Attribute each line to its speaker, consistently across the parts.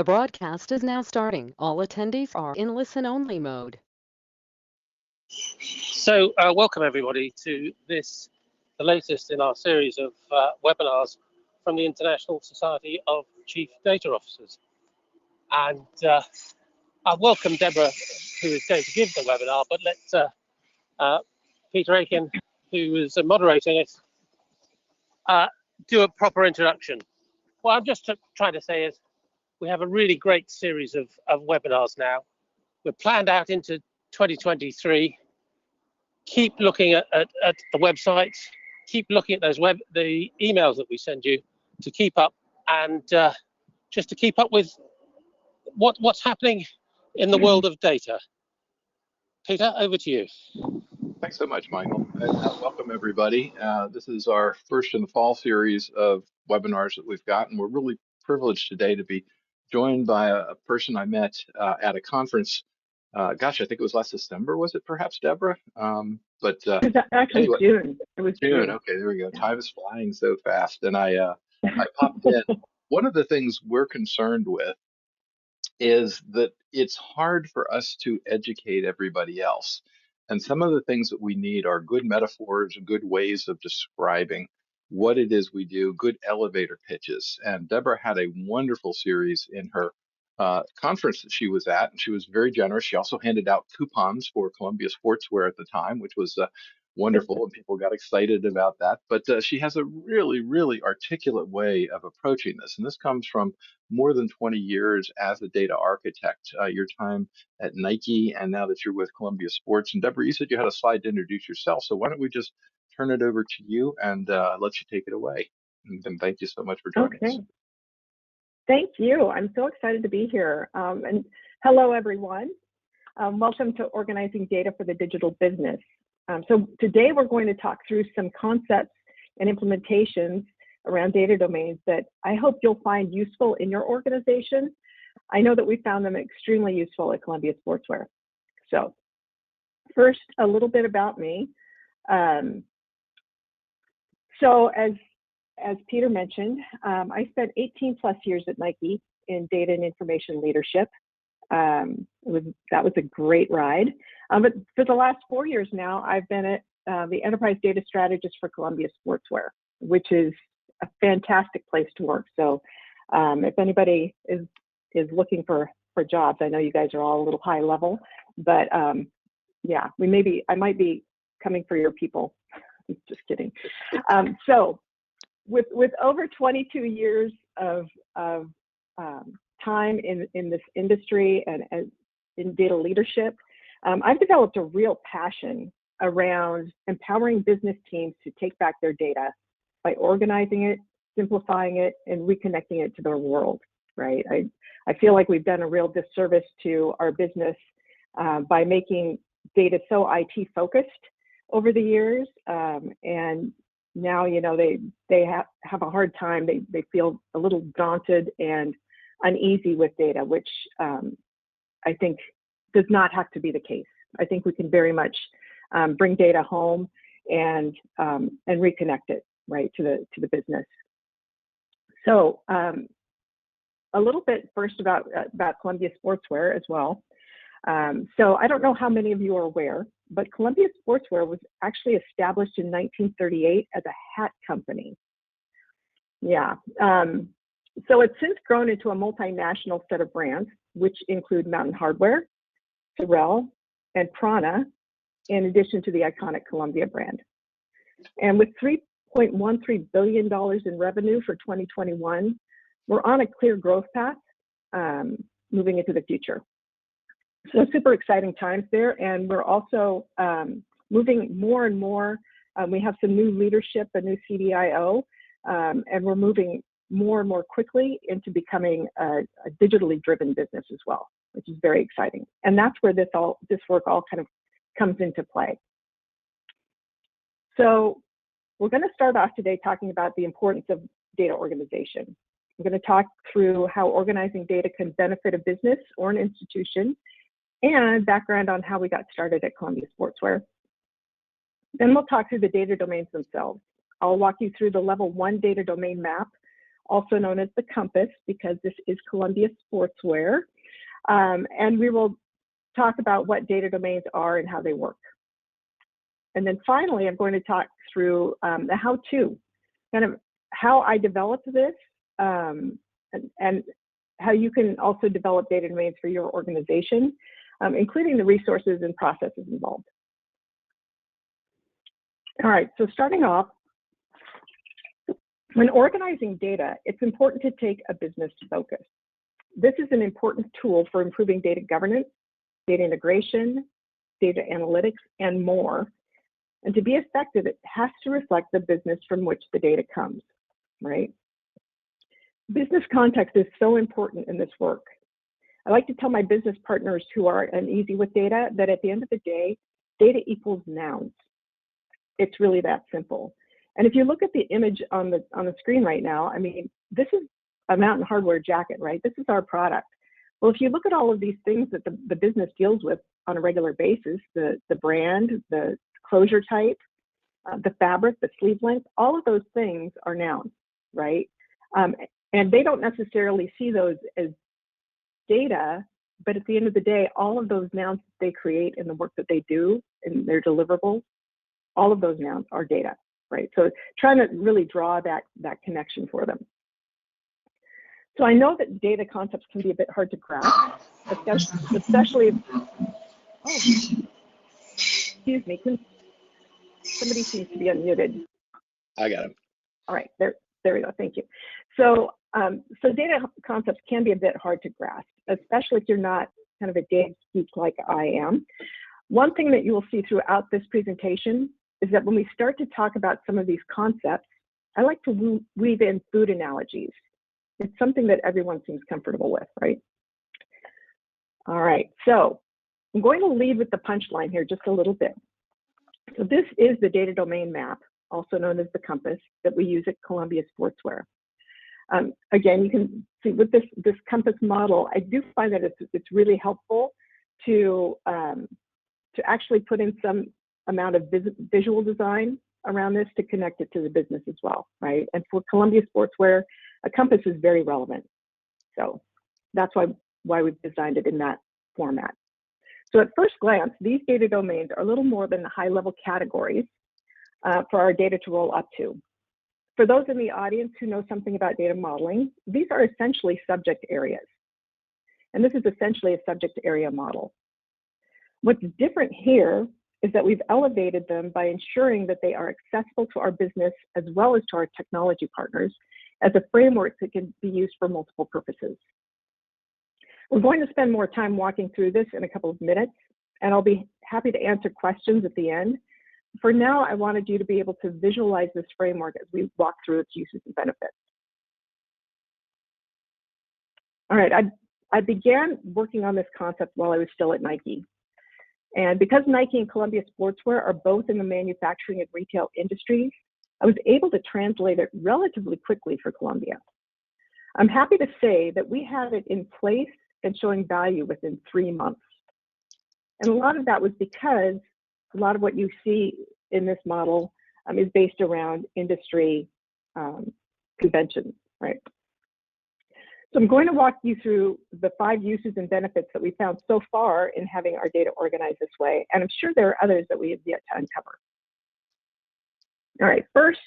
Speaker 1: The broadcast is now starting. All attendees are in listen-only mode.
Speaker 2: So welcome everybody to the latest in our series of webinars from the International Society of Chief Data Officers. And I welcome Debra, who is going to give the webinar, but let Peter Aiken, who is moderating it, do a proper introduction. What I'm just trying to say is we have a really great series of webinars now. We're planned out into 2023. Keep looking at the websites, keep looking at the emails that we send you to keep up, and just to keep up with what's happening in the world of data. Peter, over to you.
Speaker 3: Thanks so much, Michael, and welcome everybody. This is our first in the fall series of webinars that we've got, and we're really privileged today to be joined by a person I met at a conference. Gosh, I think it was last December, was it perhaps, Debra?
Speaker 4: It was actually anyway, June. It was June.
Speaker 3: Okay, there we go. Yeah. Time is flying so fast, and I popped in. One of the things we're concerned with is that it's hard for us to educate everybody else. And some of the things that we need are good metaphors, good ways of describing what it is we do, good elevator pitches. And Debra had a wonderful series in her conference that she was at, and she was very generous. She also handed out coupons for Columbia Sportswear at the time, which was wonderful, and people got excited about that. But she has a really, really articulate way of approaching this. And this comes from more than 20 years as a data architect, your time at Nike, and now that you're with Columbia Sports. And Debra, you said you had a slide to introduce yourself. So why don't we just turn it over to you and let you take it away. And thank you so much for joining us.
Speaker 4: Thank you. I'm so excited to be here. And hello, everyone. Welcome to Organizing Data for the Digital Business. So today we're going to talk through some concepts and implementations around data domains that I hope you'll find useful in your organization. I know that we found them extremely useful at Columbia Sportswear. So first, a little bit about me. So as Peter mentioned, I spent 18 plus years at Nike in data and information leadership. That was a great ride. But for the last 4 years now, I've been at the enterprise data strategist for Columbia Sportswear, which is a fantastic place to work. So if anybody is looking for jobs, I know you guys are all a little high level, but yeah, I might be coming for your people. Just kidding. So with over 22 years of time in this industry and in data leadership, I've developed a real passion around empowering business teams to take back their data by organizing it, simplifying it, and reconnecting it to their world, right? I feel like we've done a real disservice to our business by making data so IT focused over the years, and now they have a hard time. They feel a little daunted and uneasy with data, which I think does not have to be the case. I think we can very much bring data home and reconnect it right to the business. So a little bit first about Columbia Sportswear as well. So I don't know how many of you are aware, but Columbia Sportswear was actually established in 1938 as a hat company. Yeah. So it's since grown into a multinational set of brands, which include Mountain Hardwear, Sorel, and Prana, in addition to the iconic Columbia brand. And with $3.13 billion in revenue for 2021, we're on a clear growth path moving into the future. So super exciting times there, and we're also moving more and more. We have some new leadership, a new CDIO, and we're moving more and more quickly into becoming a digitally driven business as well, which is very exciting. And that's where this work all kind of comes into play. So we're going to start off today talking about the importance of data organization. We're going to talk through how organizing data can benefit a business or an institution, and background on how we got started at Columbia Sportswear. Then we'll talk through the data domains themselves. I'll walk you through the level 1 data domain map, also known as the compass, because this is Columbia Sportswear. And we will talk about what data domains are and how they work. And then finally, I'm going to talk through the how-to, kind of how I developed this, and how you can also develop data domains for your organization, including the resources and processes involved. All right, so starting off, when organizing data, it's important to take a business focus. This is an important tool for improving data governance, data integration, data analytics, and more. And to be effective, it has to reflect the business from which the data comes, right? Business context is so important in this work. I like to tell my business partners who are uneasy with data that at the end of the day, data equals nouns. It's really that simple. And if you look at the image on the screen right now, I mean, this is a Mountain Hardwear jacket, right? This is our product. Well, if you look at all of these things that the business deals with on a regular basis, the brand, the closure type, the fabric, the sleeve length, all of those things are nouns, right? And they don't necessarily see those as data, but at the end of the day, all of those nouns that they create in the work that they do in their deliverables, all of those nouns are data, right? So trying to really draw that connection for them. So I know that data concepts can be a bit hard to grasp, especially if, oh, excuse me, somebody seems to be unmuted.
Speaker 3: I got him.
Speaker 4: All right, there we go, thank you. So, so data concepts can be a bit hard to grasp, especially if you're not kind of a data geek like I am. One thing that you will see throughout this presentation is that when we start to talk about some of these concepts, I like to weave in food analogies. It's something that everyone seems comfortable with, right? All right, so I'm going to lead with the punchline here just a little bit. So this is the data domain map, also known as the compass, that we use at Columbia Sportswear. Again, you can see with this compass model, I do find that it's really helpful to actually put in some amount of visual design around this to connect it to the business as well, right? And for Columbia Sportswear, a compass is very relevant. So that's why we've designed it in that format. So at first glance, these data domains are a little more than high-level categories for our data to roll up to. For those in the audience who know something about data modeling, these are essentially subject areas. And this is essentially a subject area model. What's different here is that we've elevated them by ensuring that they are accessible to our business as well as to our technology partners as a framework that can be used for multiple purposes. We're going to spend more time walking through this in a couple of minutes, and I'll be happy to answer questions at the end. For now, I wanted you to be able to visualize this framework as we walk through its uses and benefits. All right, I began working on this concept while I was still at Nike. And because Nike and Columbia Sportswear are both in the manufacturing and retail industries, I was able to translate it relatively quickly for Columbia. I'm happy to say that we had it in place and showing value within 3 months. And a lot of that was because a lot of what you see in this model is based around industry conventions, right? So I'm going to walk you through the 5 uses and benefits that we found so far in having our data organized this way, and I'm sure there are others that we have yet to uncover. All right, first,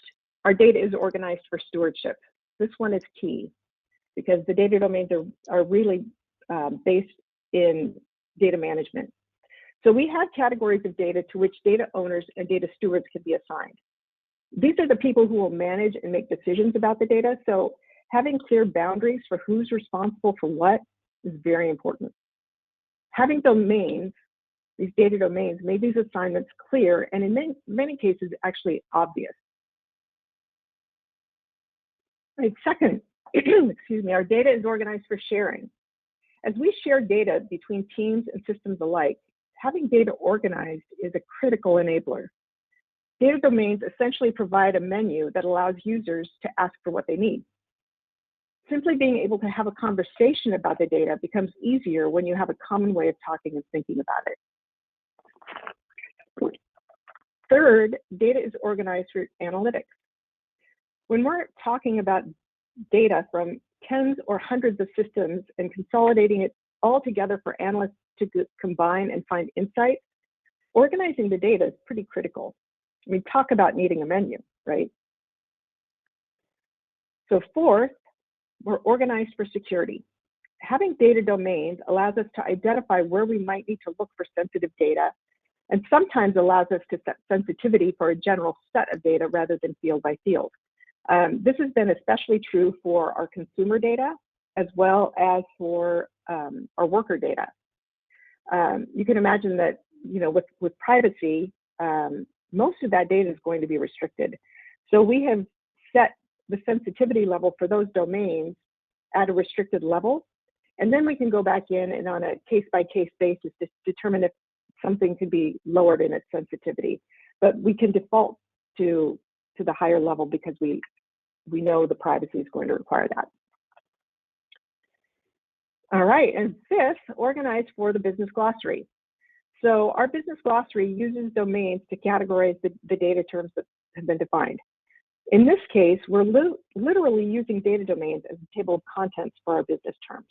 Speaker 4: our data is organized for stewardship. This one is key because the data domains are really based in data management. So we have categories of data to which data owners and data stewards can be assigned. These are the people who will manage and make decisions about the data. So having clear boundaries for who's responsible for what is very important. Having domains, these data domains, made these assignments clear and in many cases actually obvious. Right, second, excuse me, our data is organized for sharing. As we share data between teams and systems alike, having data organized is a critical enabler. Data domains essentially provide a menu that allows users to ask for what they need. Simply being able to have a conversation about the data becomes easier when you have a common way of talking and thinking about it. Third, data is organized for analytics. When we're talking about data from tens or hundreds of systems and consolidating it all together for analysts to combine and find insights, organizing the data is pretty critical. I mean, talk about needing a menu, right? So fourth, we're organized for security. Having data domains allows us to identify where we might need to look for sensitive data, and sometimes allows us to set sensitivity for a general set of data rather than field by field. This has been especially true for our consumer data as well as for our worker data. You can imagine that, you know, with privacy, most of that data is going to be restricted. So we have set the sensitivity level for those domains at a restricted level, and then we can go back in and on a case-by-case basis to determine if something could be lowered in its sensitivity. But we can default to the higher level because we know the privacy is going to require that. All right, and fifth, organized for the business glossary. So our business glossary uses domains to categorize the data terms that have been defined. In this case, we're literally using data domains as a table of contents for our business terms.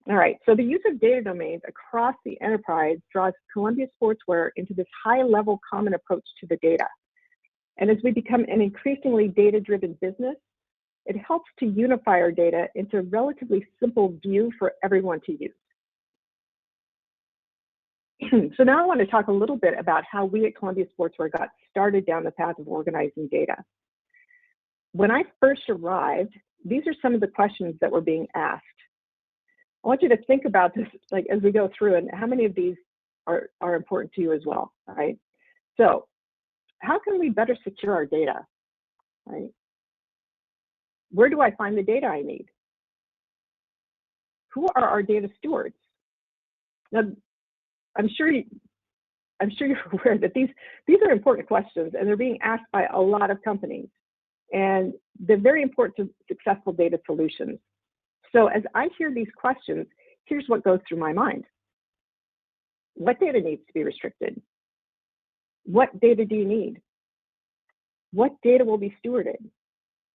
Speaker 4: All right, so the use of data domains across the enterprise draws Columbia Sportswear into this high-level common approach to the data. And as we become an increasingly data-driven business, it helps to unify our data into a relatively simple view for everyone to use. So now I want to talk a little bit about how we at Columbia Sportswear got started down the path of organizing data. When I first arrived, these are some of the questions that were being asked. I want you to think about this like as we go through, and how many of these are important to you as well, all right? So how can we better secure our data, right? Where do I find the data I need? Who are our data stewards? Now, I'm sure you're aware that these are important questions, and they're being asked by a lot of companies, and they're very important to successful data solutions. So as I hear these questions, here's what goes through my mind. What data needs to be restricted? What data do you need? What data will be stewarded,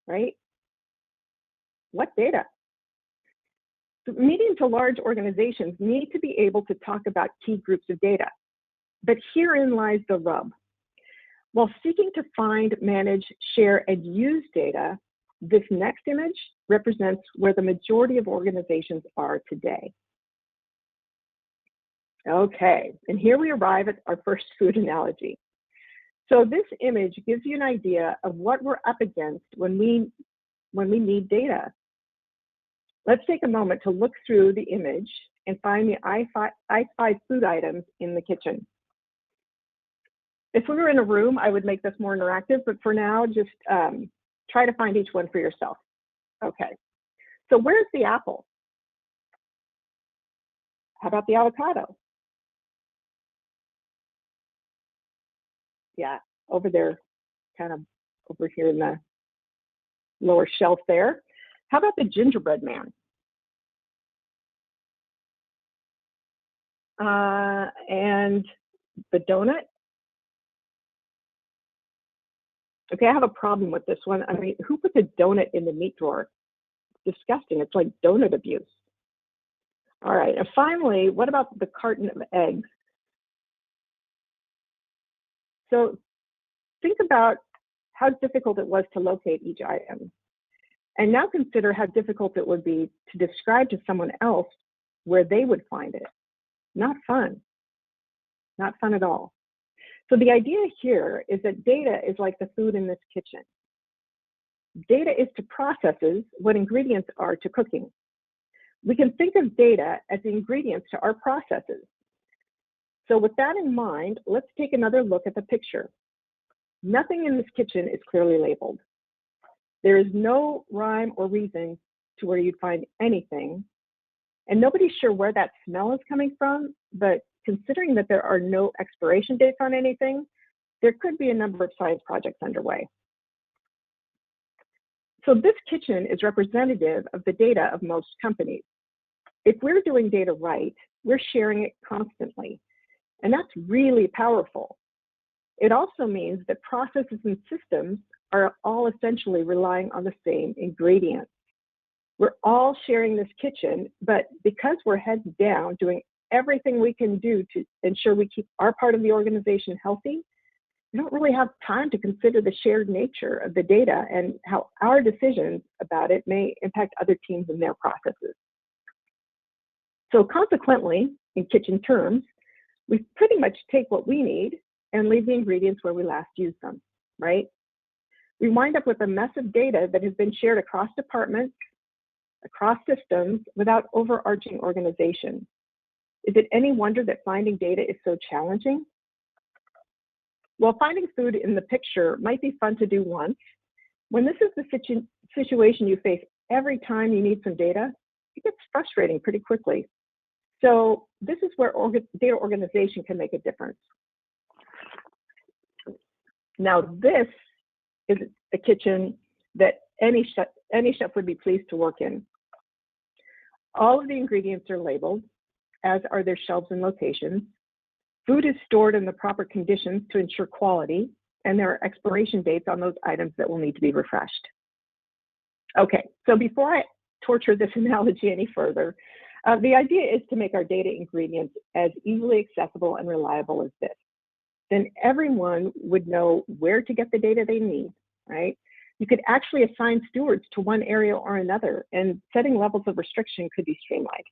Speaker 4: right? What data? So medium to large organizations need to be able to talk about key groups of data. But herein lies the rub. While seeking to find, manage, share, and use data, this next image represents where the majority of organizations are today. Okay, and here we arrive at our first food analogy. So this image gives you an idea of what we're up against when we need data. Let's take a moment to look through the image and find the I5 food items in the kitchen. If we were in a room, I would make this more interactive, but for now, just try to find each one for yourself. Okay, so where's the apple? How about the avocado? Yeah, over there, kind of over here in the lower shelf there. How about the gingerbread man? And the donut? Okay, I have a problem with this one. I mean, who puts a donut in the meat drawer? Disgusting. It's like donut abuse. All right, and finally, what about the carton of eggs? So think about how difficult it was to locate each item. And now consider how difficult it would be to describe to someone else where they would find it. Not fun. Not fun at all. So the idea here is that data is like the food in this kitchen. Data is to processes what ingredients are to cooking. We can think of data as the ingredients to our processes. So with that in mind, let's take another look at the picture. Nothing in this kitchen is clearly labeled. There is no rhyme or reason to where you'd find anything. And nobody's sure where that smell is coming from, but considering that there are no expiration dates on anything, there could be a number of science projects underway. So this kitchen is representative of the data of most companies. If we're doing data right, we're sharing it constantly. And that's really powerful. It also means that processes and systems are all essentially relying on the same ingredients. We're all sharing this kitchen, but because we're heads down doing everything we can do to ensure we keep our part of the organization healthy, we don't really have time to consider the shared nature of the data and how our decisions about it may impact other teams and their processes. So consequently, in kitchen terms, we pretty much take what we need and leave the ingredients where we last used them, right? We wind up with a mess of data that has been shared across departments, across systems, without overarching organization. Is it any wonder that finding data is so challenging? While finding food in the picture might be fun to do once, when this is the situation you face every time you need some data, it gets frustrating pretty quickly. So this is where data organization can make a difference. Now this is a kitchen that any chef would be pleased to work in. All of the ingredients are labeled, as are their shelves and locations. Food is stored in the proper conditions to ensure quality, and there are expiration dates on those items that will need to be refreshed. Okay, so before I torture this analogy any further, the idea is to make our data ingredients as easily accessible and reliable as this. Then everyone would know where to get the data they need, right? You could actually assign stewards to one area or another, and setting levels of restriction could be streamlined.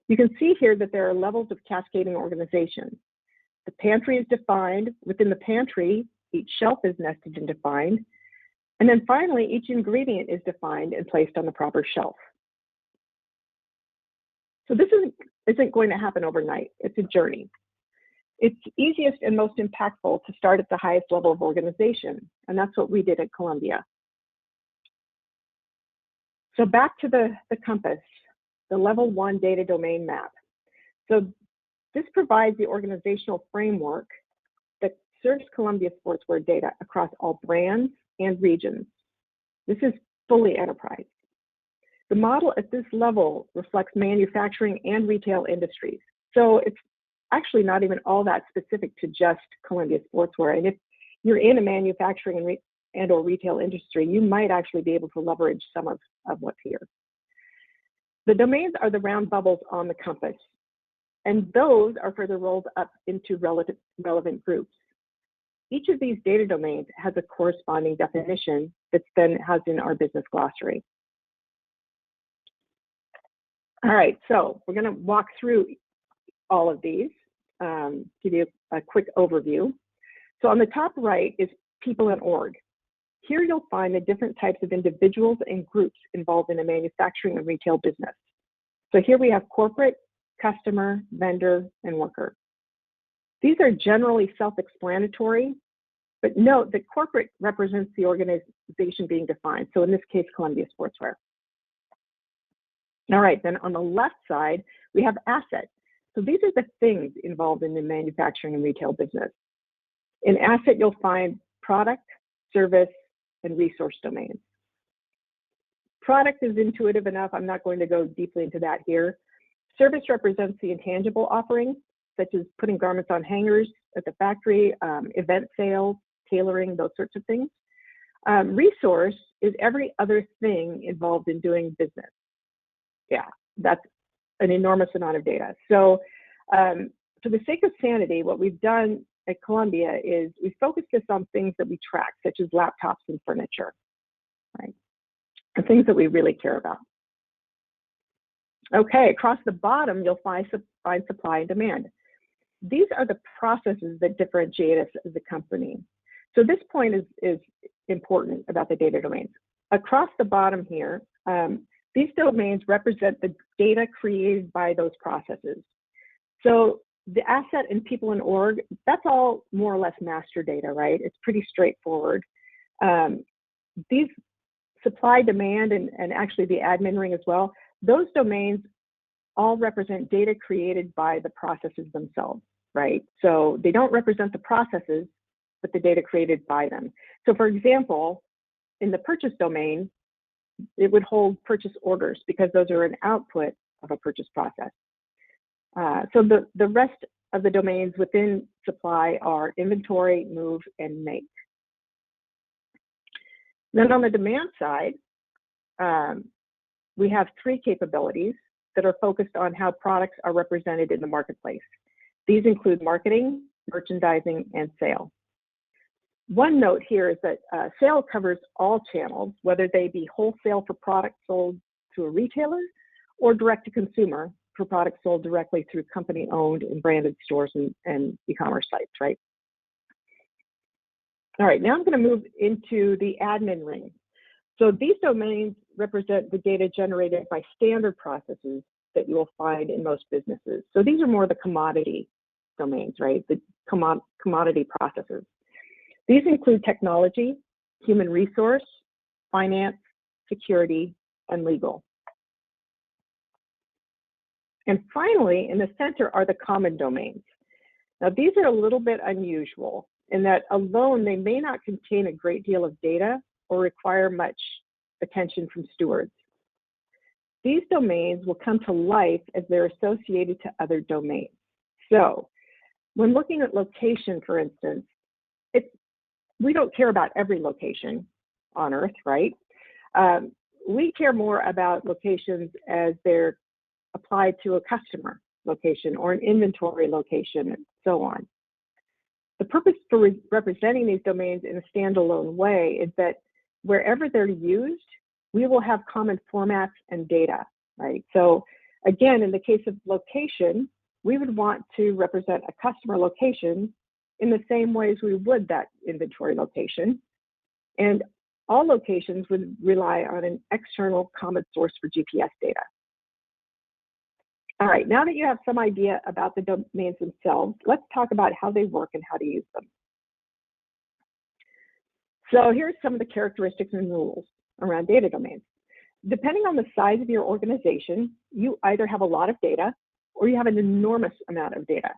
Speaker 4: You can see here that there are levels of cascading organization. The pantry is defined. Within the pantry, each shelf is nested and defined. And then finally, each ingredient is defined and placed on the proper shelf. So this isn't going to happen overnight. It's a journey. It's easiest and most impactful to start at the highest level of organization, and that's what we did at Columbia. So back to the compass, the level 1 data domain map. So this provides the organizational framework that serves Columbia Sportswear data across all brands and regions. This is fully enterprise. The model at this level reflects manufacturing and retail industries. So it's actually not even all that specific to just Columbia Sportswear. And if you're in a manufacturing and or retail industry, you might actually be able to leverage some of what's here. The domains are the round bubbles on the compass, and those are further rolled up into relevant groups. Each of these data domains has a corresponding definition that's then housed in our business glossary. All right, so we're going to walk through all of these, give you a quick overview. So on the top right is people and org. Here you'll find the different types of individuals and groups involved in a manufacturing and retail business. So here we have corporate, customer, vendor, and worker. These are generally self-explanatory, but note that corporate represents the organization being defined. So in this case, Columbia Sportswear. All right, then on the left side, we have assets. So these are the things involved in the manufacturing and retail business. In asset, you'll find product, service, and resource domains. Product is intuitive enough. I'm not going to go deeply into that here. Service represents the intangible offerings, such as putting garments on hangers at the factory, event sales, tailoring, those sorts of things. Resource is every other thing involved in doing business. Yeah, that's an enormous amount of data. So for the sake of sanity, what we've done at Columbia is we focus this on things that we track, such as laptops and furniture, right? And things that we really care about. Okay, across the bottom, you'll find supply and demand. These are the processes that differentiate us as a company. So this point is important about the data domains. Across the bottom here, these domains represent the data created by those processes. So the asset and people and org, that's all more or less master data, right? It's pretty straightforward. These supply, demand, and actually the admin ring as well, those domains all represent data created by the processes themselves, right? So they don't represent the processes, but the data created by them. So for example, in the purchase domain, it would hold purchase orders because those are an output of a purchase process. So the rest of the domains within supply are inventory, move, and make. Then on the demand side, we have three capabilities that are focused on how products are represented in the marketplace. These include marketing, merchandising, and sale. One note here is that sale covers all channels, whether they be wholesale for products sold to a retailer or direct to consumer for products sold directly through company-owned and branded stores and e-commerce sites, right? All right, now I'm going to move into the admin ring. So these domains represent the data generated by standard processes that you will find in most businesses. So these are more the commodity domains, right? The commodity processes. These include technology, human resource, finance, security, and legal. And finally, in the center are the common domains. Now, these are a little bit unusual in that alone they may not contain a great deal of data or require much attention from stewards. These domains will come to life as they're associated to other domains. So when looking at location, for instance, we don't care about every location on Earth, right? We care more about locations as they're applied to a customer location or an inventory location and so on. The purpose for representing these domains in a standalone way is that wherever they're used, we will have common formats and data, right? So again, in the case of location, we would want to represent a customer location in the same way as we would that inventory location. And all locations would rely on an external common source for GPS data. All right, now that you have some idea about the domains themselves, let's talk about how they work and how to use them. So here's some of the characteristics and rules around data domains. Depending on the size of your organization, you either have a lot of data or you have an enormous amount of data.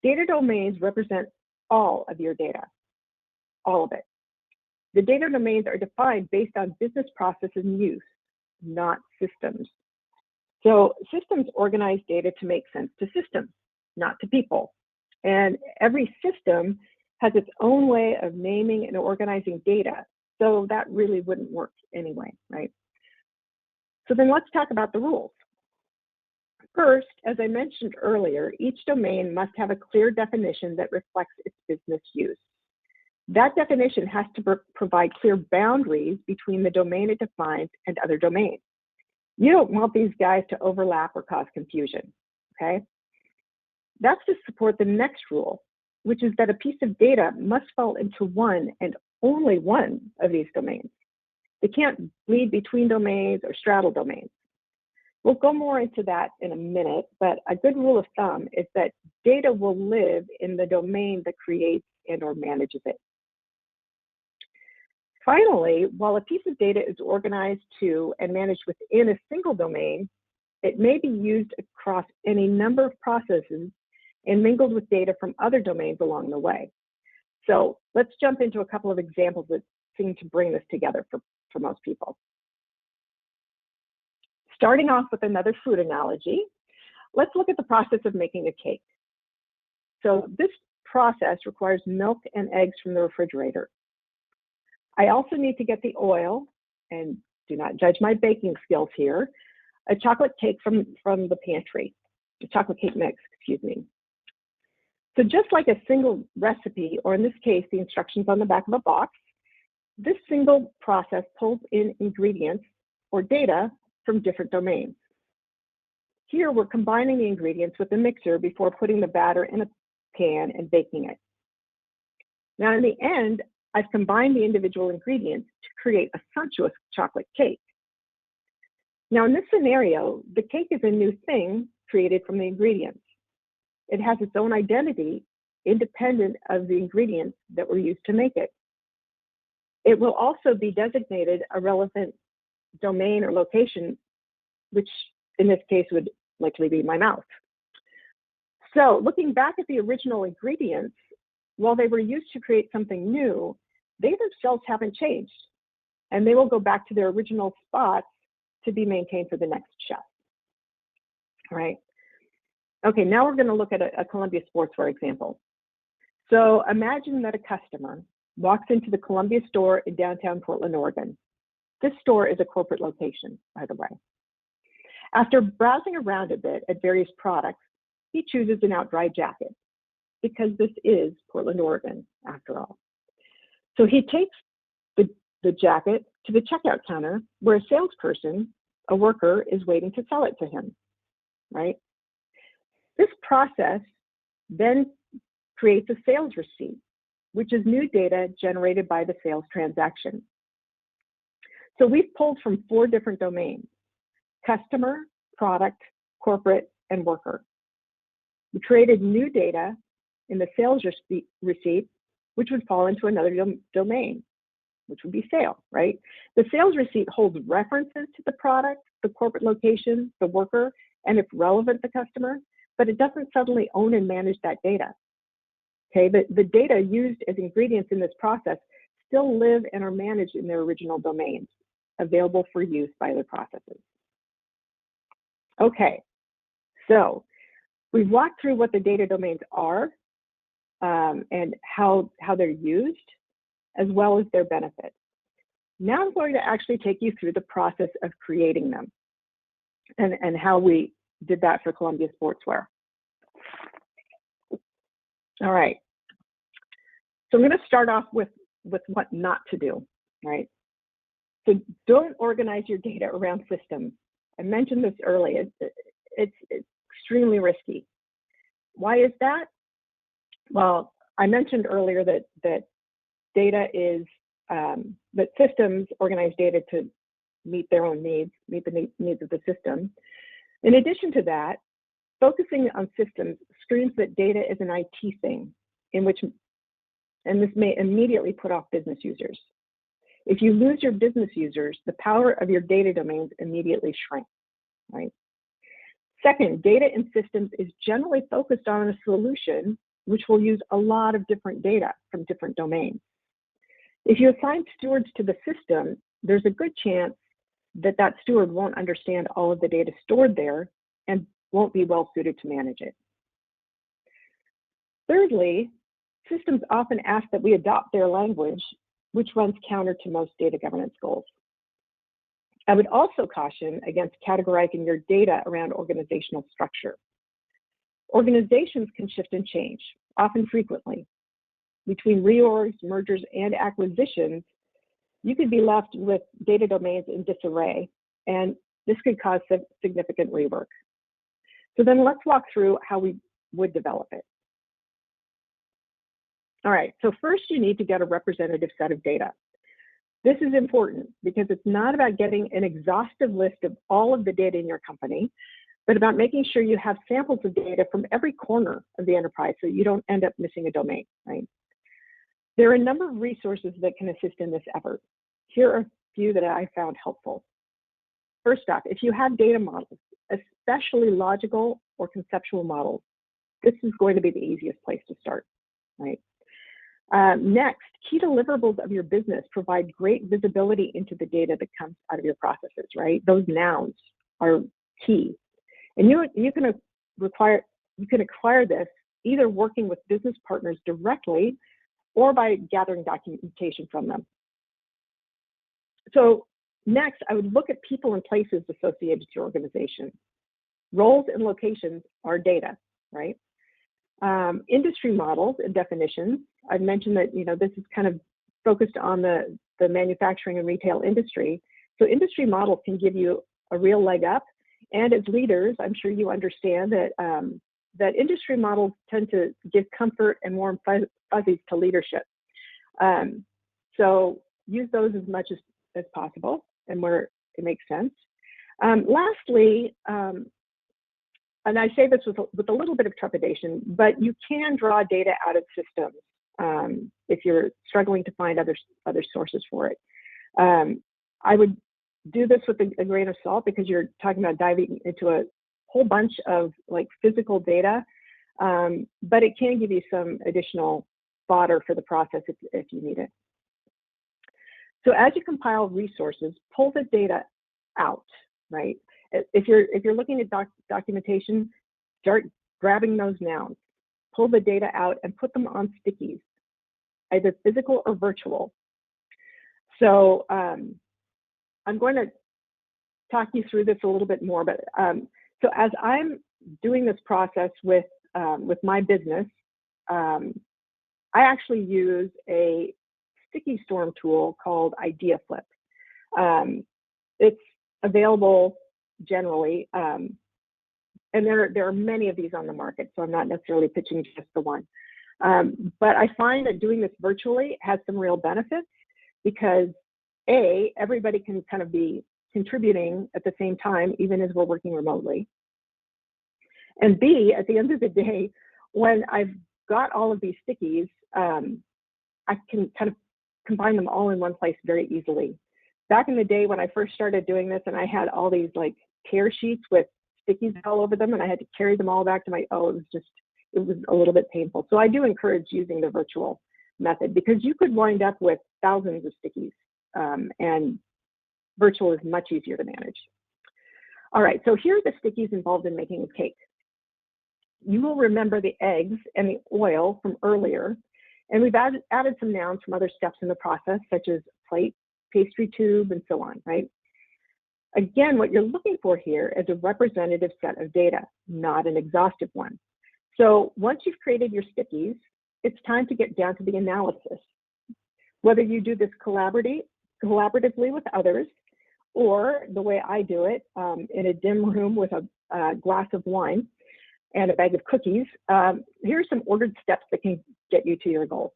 Speaker 4: Data domains represent all of your data, all of it. The data domains are defined based on business processes and use, not systems. So systems organize data to make sense to systems, not to people. And every system has its own way of naming and organizing data. So that really wouldn't work anyway, right? So then let's talk about the rules. First, as I mentioned earlier, each domain must have a clear definition that reflects its business use. That definition has to provide clear boundaries between the domain it defines and other domains. You don't want these guys to overlap or cause confusion, okay? That's to support the next rule, which is that a piece of data must fall into one and only one of these domains. They can't bleed between domains or straddle domains. We'll go more into that in a minute, but a good rule of thumb is that data will live in the domain that creates and or manages it. Finally, while a piece of data is organized to and managed within a single domain, it may be used across any number of processes and mingled with data from other domains along the way. So let's jump into a couple of examples that seem to bring this together for most people. Starting off with another food analogy, let's look at the process of making a cake. So this process requires milk and eggs from the refrigerator. I also need to get the oil, and do not judge my baking skills here, a chocolate cake from the pantry, a chocolate cake mix, excuse me. So just like a single recipe, or in this case, the instructions on the back of a box, this single process pulls in ingredients or data from different domains. Here, we're combining the ingredients with the mixer before putting the batter in a pan and baking it. Now, in the end, I've combined the individual ingredients to create a sumptuous chocolate cake. Now, in this scenario, the cake is a new thing created from the ingredients. It has its own identity, independent of the ingredients that were used to make it. It will also be designated a relevant domain or location, which in this case would likely be my mouth. So looking back at the original ingredients, while they were used to create something new, they themselves haven't changed, and they will go back to their original spots to be maintained for the next chef. All right. Okay, now we're going to look at a Columbia Sportswear example. So imagine that a customer walks into the Columbia store in downtown Portland, Oregon. This store is a corporate location, by the way. After browsing around a bit at various products, he chooses an out-dry jacket because this is Portland, Oregon, after all. So he takes the jacket to the checkout counter where a salesperson, a worker, is waiting to sell it to him, right? This process then creates a sales receipt, which is new data generated by the sales transaction. So we've pulled from 4 different domains: customer, product, corporate, and worker. We created new data in the sales receipt, which would fall into another domain, which would be sale, right? The sales receipt holds references to the product, the corporate location, the worker, and if relevant, the customer, but it doesn't suddenly own and manage that data. Okay, the data used as ingredients in this process still live and are managed in their original domains, available for use by other processes. Okay, so we've walked through what the data domains are and how they're used, as well as their benefits. Now I'm going to actually take you through the process of creating them and how we did that for Columbia Sportswear. All right, so I'm going to start off with what not to do, right? So don't organize your data around systems. I mentioned this earlier. It's extremely risky. Why is that? Well, I mentioned earlier that data is that systems organize data to meet their own needs, meet the needs of the system. In addition to that, focusing on systems screams that data is an IT thing, and this may immediately put off business users. If you lose your business users, the power of your data domains immediately shrinks, right? Second, data in systems is generally focused on a solution which will use a lot of different data from different domains. If you assign stewards to the system, there's a good chance that that steward won't understand all of the data stored there and won't be well suited to manage it. Thirdly, systems often ask that we adopt their language, which runs counter to most data governance goals. I would also caution against categorizing your data around organizational structure. Organizations can shift and change, often frequently. Between reorgs, mergers, and acquisitions, you could be left with data domains in disarray, and this could cause significant rework. So then let's walk through how we would develop it. All right, so first you need to get a representative set of data. This is important because it's not about getting an exhaustive list of all of the data in your company, but about making sure you have samples of data from every corner of the enterprise so you don't end up missing a domain, right? There are a number of resources that can assist in this effort. Here are a few that I found helpful. First off, if you have data models, especially logical or conceptual models, this is going to be the easiest place to start, right? Next, key deliverables of your business provide great visibility into the data that comes out of your processes, right? Those nouns are key. And you can acquire this either working with business partners directly or by gathering documentation from them. So next, I would look at people and places associated to your organization. Roles and locations are data, right? Industry models and definitions. I've mentioned that this is kind of focused on the manufacturing and retail industry. So industry models can give you a real leg up. And as leaders, I'm sure you understand that that industry models tend to give comfort and warm fuzzies to leadership. So use those as much as possible and where it makes sense. Lastly, and I say this with a little bit of trepidation, but you can draw data out of systems if you're struggling to find other sources for it. I would do this with a grain of salt because you're talking about diving into a whole bunch of physical data, but it can give you some additional fodder for the process if you need it. So as you compile resources, pull the data out, right? If you're looking at documentation, start grabbing those nouns, pull the data out and put them on stickies. either physical or virtual. So I'm going to talk you through this a little bit more, but so as I'm doing this process with my business, I actually use a sticky storm tool called Idea Flip. It's available generally, and there are many of these on the market, so I'm not necessarily pitching just the one. But I find that doing this virtually has some real benefits because A, everybody can kind of be contributing at the same time, even as we're working remotely. And B, at the end of the day, when I've got all of these stickies, I can kind of combine them all in one place very easily. Back in the day when I first started doing this and I had all these like tear sheets with stickies all over them and I had to carry them all back to it was a little bit painful. So I do encourage using the virtual method because you could wind up with thousands of stickies, and virtual is much easier to manage. All right, so here are the stickies involved in making a cake. You will remember the eggs and the oil from earlier, and we've added some nouns from other steps in the process, such as plate, pastry tube, and so on, right? Again, what you're looking for here is a representative set of data, not an exhaustive one. So once you've created your stickies, it's time to get down to the analysis. Whether you do this collaboratively with others, or the way I do it in a dim room with a glass of wine and a bag of cookies, here are some ordered steps that can get you to your goal.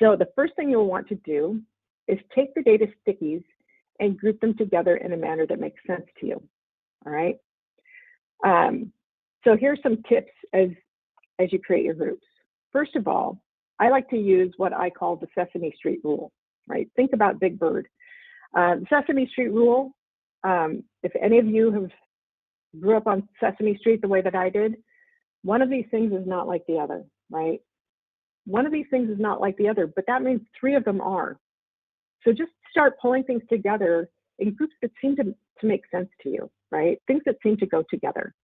Speaker 4: So the first thing you'll want to do is take the data stickies and group them together in a manner that makes sense to you, all right? So here's some tips as you create your groups. First of all, I like to use what I call the Sesame Street rule, right? Think about Big Bird. The Sesame Street rule, if any of you have grew up on Sesame Street the way that I did, one of these things is not like the other, right? One of these things is not like the other, but that means three of them are. So just start pulling things together in groups that seem to make sense to you, right? Things that seem to go together.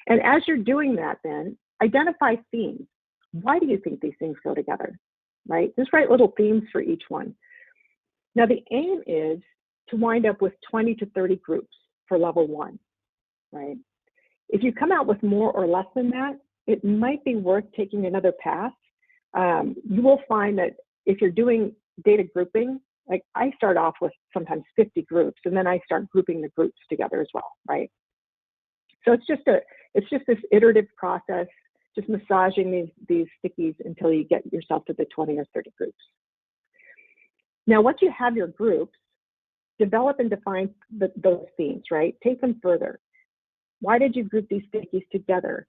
Speaker 4: And as you're doing that, then identify themes. Why do you think these things go together, right? Just write little themes for each one. Now, the aim is to wind up with 20 to 30 groups for level 1, right? If you come out with more or less than that, it might be worth taking another pass. You will find that if you're doing data grouping, like I start off with sometimes 50 groups, and then I start grouping the groups together as well, right? So it's just this iterative process, just massaging these stickies until you get yourself to the 20 or 30 groups. Now, once you have your groups, develop and define those themes, right? Take them further. Why did you group these stickies together?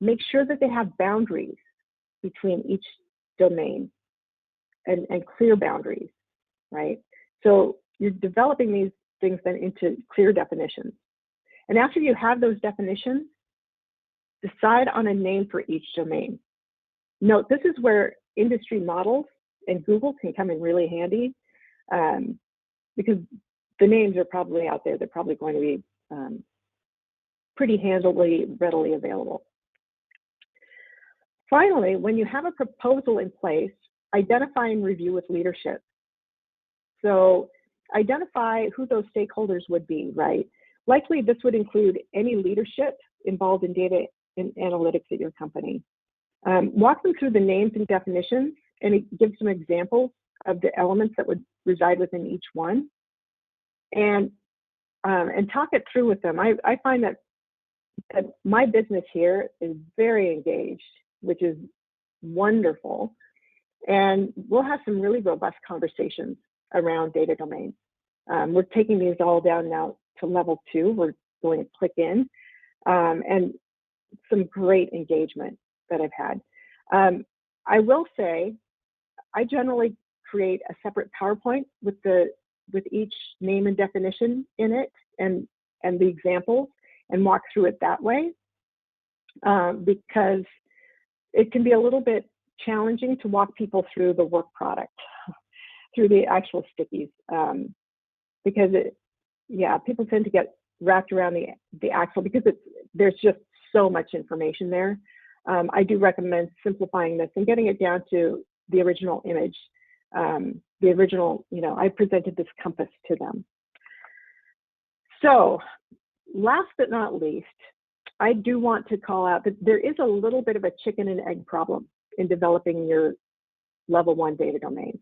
Speaker 4: Make sure that they have boundaries between each domain and clear boundaries, right? So you're developing these things then into clear definitions. And after you have those definitions, decide on a name for each domain. Note, this is where industry models and Google can come in really handy because the names are probably out there. They're probably going to be pretty handily, readily available. Finally, when you have a proposal in place, identify and review with leadership. So identify who those stakeholders would be, right? Likely this would include any leadership involved in data and analytics at your company. Walk them through the names and definitions and give some examples of the elements that would reside within each one, and talk it through with them. I find that my business here is very engaged, which is wonderful, and we'll have some really robust conversations around data domains. We're taking these all down now to level 2. We're going to click in, and some great engagement that I've had. I will say, I generally create a separate PowerPoint with each name and definition in it, and the examples, and walk through it that way, because it can be a little bit challenging to walk people through the work product, through the actual stickies, because people tend to get wrapped around the axle because there's just so much information there. I do recommend simplifying this and getting it down to the original image, the original, I presented this compass to them. So last but not least, I do want to call out that there is a little bit of a chicken and egg problem in developing your level 1 data domains.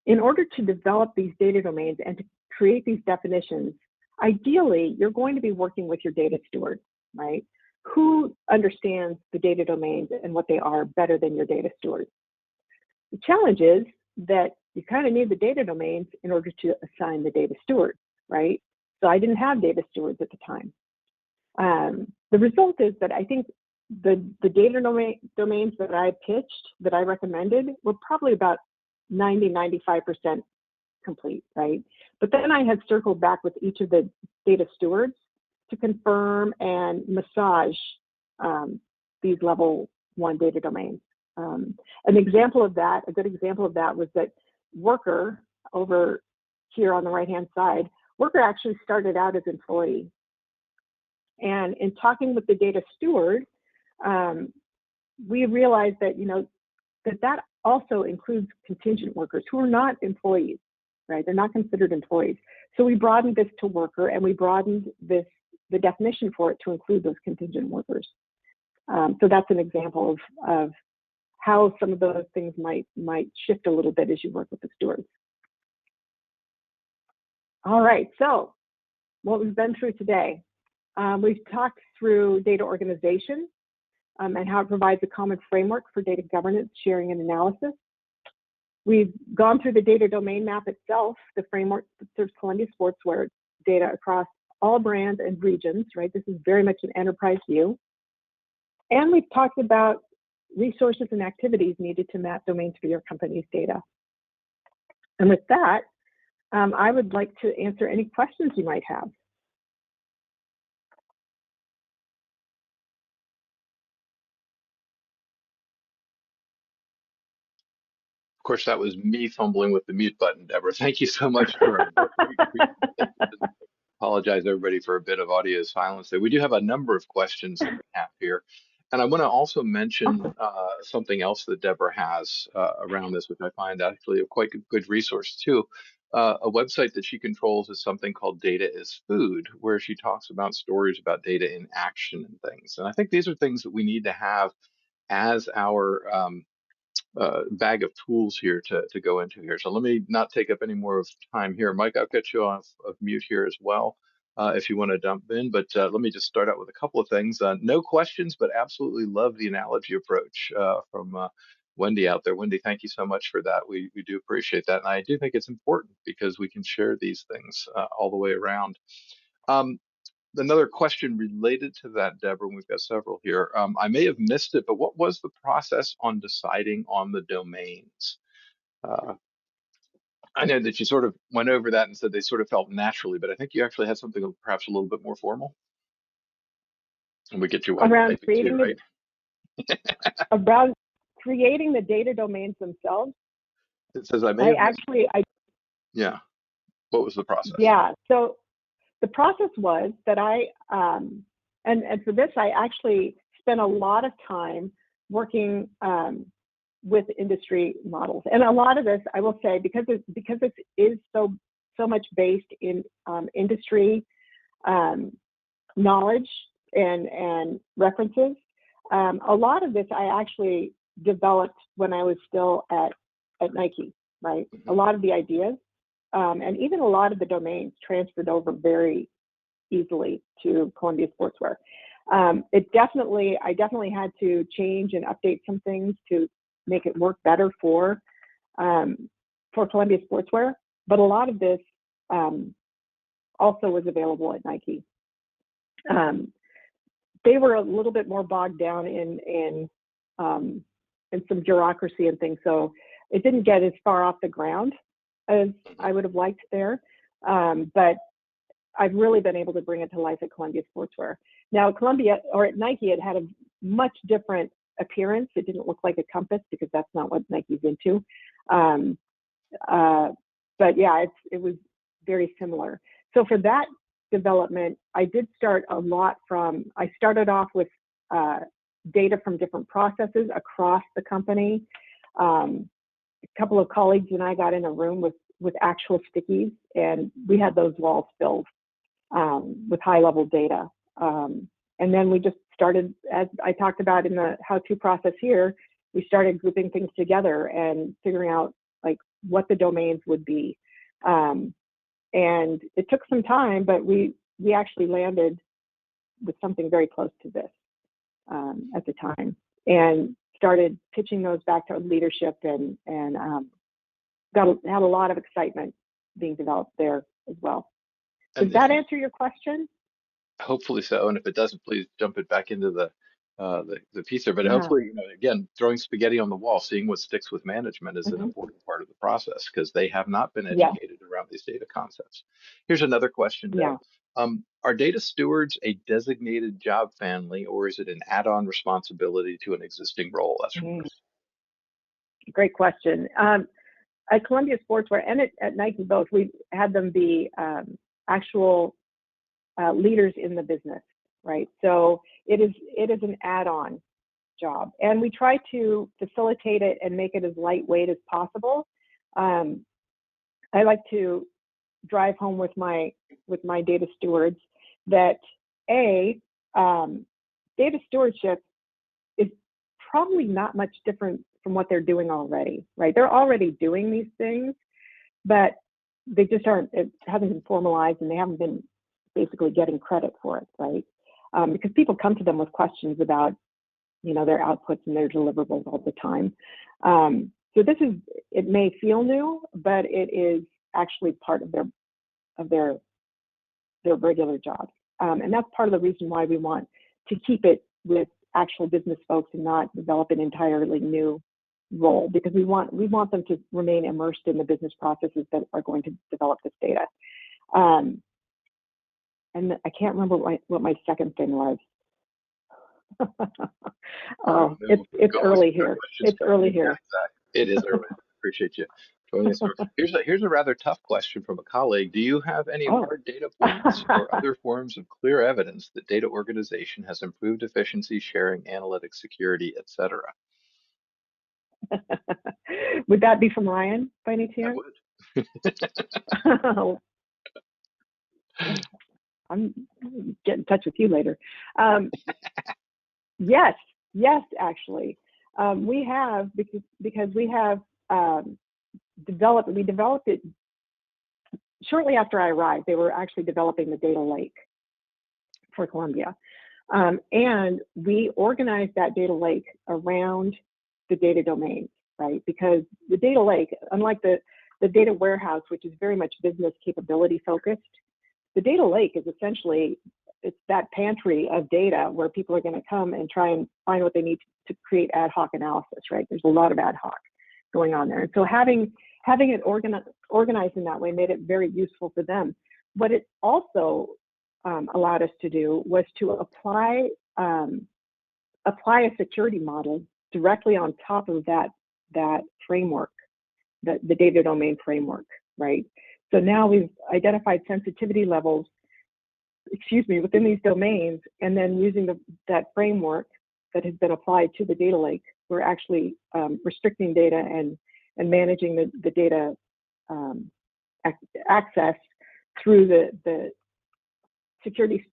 Speaker 4: In order to develop these data domains and to create these definitions, ideally, you're going to be working with your data steward, right? Who understands the data domains and what they are better than your data steward? The challenge is that you kind of need the data domains in order to assign the data steward, right? So I didn't have data stewards at the time. The result is that I think the data domains that I pitched, that I recommended, were probably about 90–95% complete, right? But then I had circled back with each of the data stewards to confirm and massage these level 1 data domains. An example of that, a good example of that was that Worker over here on the right-hand side, Worker actually started out as employee. And in talking with the data steward, we realized that, that also includes contingent workers who are not employees, right? They're not considered employees. So we broadened this to Worker, and we broadened the definition for it to include those contingent workers. So that's an example of how some of those things might shift a little bit as you work with the stewards. All right, so what we've been through today, we've talked through data organization and how it provides a common framework for data governance, sharing, and analysis. We've gone through the data domain map itself, the framework that serves Columbia Sportswear data across all brands and regions, right? This is very much an enterprise view. And we've talked about resources and activities needed to map domains for your company's data. And with that, I would like to answer any questions you might have.
Speaker 3: Of course, that was me fumbling with the mute button, Deborah. Thank you so much for apologize everybody for a bit of audio silence there. We do have a number of questions that we have here. And I want to also mention something else that Deborah has around this, which I find actually a quite good resource too. A website that she controls is something called Data is Food, where she talks about stories about data in action and things. And I think these are things that we need to have as our bag of tools here to go into here. So let me not take up any more of time here. Mike, I'll get you off of mute here as well if you want to dump in, but let me just start out with a couple of things. No questions, but absolutely love the analogy approach from Wendy out there. Wendy, thank you so much for that. We do appreciate that. And I do think it's important because we can share these things all the way around. Another question related to that, Deborah, and we've got several here. I may have missed it, but what was the process on deciding on the domains? I know that you sort of went over that and said they sort of felt naturally, but I think you actually had something perhaps a little bit more formal. And we get you one
Speaker 4: around
Speaker 3: creating too, right?
Speaker 4: around creating the data domains themselves.
Speaker 3: It says I may have yeah. What was the process?
Speaker 4: Yeah. So the process was that and for this, I actually spent a lot of time working with industry models. And a lot of this, I will say, because this is so much based in industry knowledge and references, a lot of this I actually developed when I was still at Nike, right? A lot of the ideas. And even a lot of the domains transferred over very easily to Columbia Sportswear. I definitely had to change and update some things to make it work better for Columbia Sportswear. But a lot of this also was available at Nike. They were a little bit more bogged down in some bureaucracy and things, so it didn't get as far off the ground as I would have liked there, but I've really been able to bring it to life at Columbia Sportswear. Now, at Nike, it had a much different appearance. It didn't look like a compass because that's not what Nike's into. But yeah, it was very similar. So for that development, I did start I started off with data from different processes across the company. A couple of colleagues and I got in a room with actual stickies, and we had those walls filled with high-level data. And then we just started, as I talked about in the how-to process here, we started grouping things together and figuring out like what the domains would be. And it took some time, but we actually landed with something very close to this at the time, and started pitching those back to leadership, and had a lot of excitement being developed there as well. Does that answer your question?
Speaker 3: Hopefully so. And if it doesn't, please jump it back into the piece there. But
Speaker 4: Yeah.
Speaker 3: hopefully, again, throwing spaghetti on the wall, seeing what sticks with management is an important part of the process, because they have not been educated around these data concepts. Here's another question, Deb. Are data stewards a designated job family, or is it an add-on responsibility to an existing role? That's from Chris.
Speaker 4: Great question. At Columbia Sportswear and at Nike both, we've had them be actual leaders in the business, right? So it is an add-on job, and we try to facilitate it and make it as lightweight as possible. I like to drive home with my data stewards that data stewardship is probably not much different from what they're doing already, right? They're already doing these things, but they just aren't, it hasn't been formalized, and they haven't been basically getting credit for it, right? Because people come to them with questions about, their outputs and their deliverables all the time. So it may feel new, but it is actually part of their regular jobs. And that's part of the reason why we want to keep it with actual business folks and not develop an entirely new role, because we want them to remain immersed in the business processes that are going to develop this data. And I can't remember what my second thing was. It's early here. It's early here.
Speaker 3: It is early. Appreciate you joining us. Here's a rather tough question from a colleague. Do you have any hard data points or other forms of clear evidence that data organization has improved efficiency, sharing, analytics, security, etc.?
Speaker 4: Would that be from Ryan by any chance?
Speaker 3: I would.
Speaker 4: I'm get in touch with you later. Yes, actually, we have, because we have developed it shortly after I arrived. They were actually developing the data lake for Columbia, and we organized that data lake around the data domains, right? Because the data lake, unlike the data warehouse, which is very much business capability focused, the data lake is essentially, it's that pantry of data where people are going to come and try and find what they need to create ad hoc analysis, right? There's a lot of ad hoc going on there. And so having it organized in that way made it very useful for them. What it also allowed us to do was to apply a security model directly on top of that framework, the data domain framework, right? So now we've identified sensitivity levels, within these domains, and then using that framework that has been applied to the data lake, we're actually restricting data and managing the data access through the security,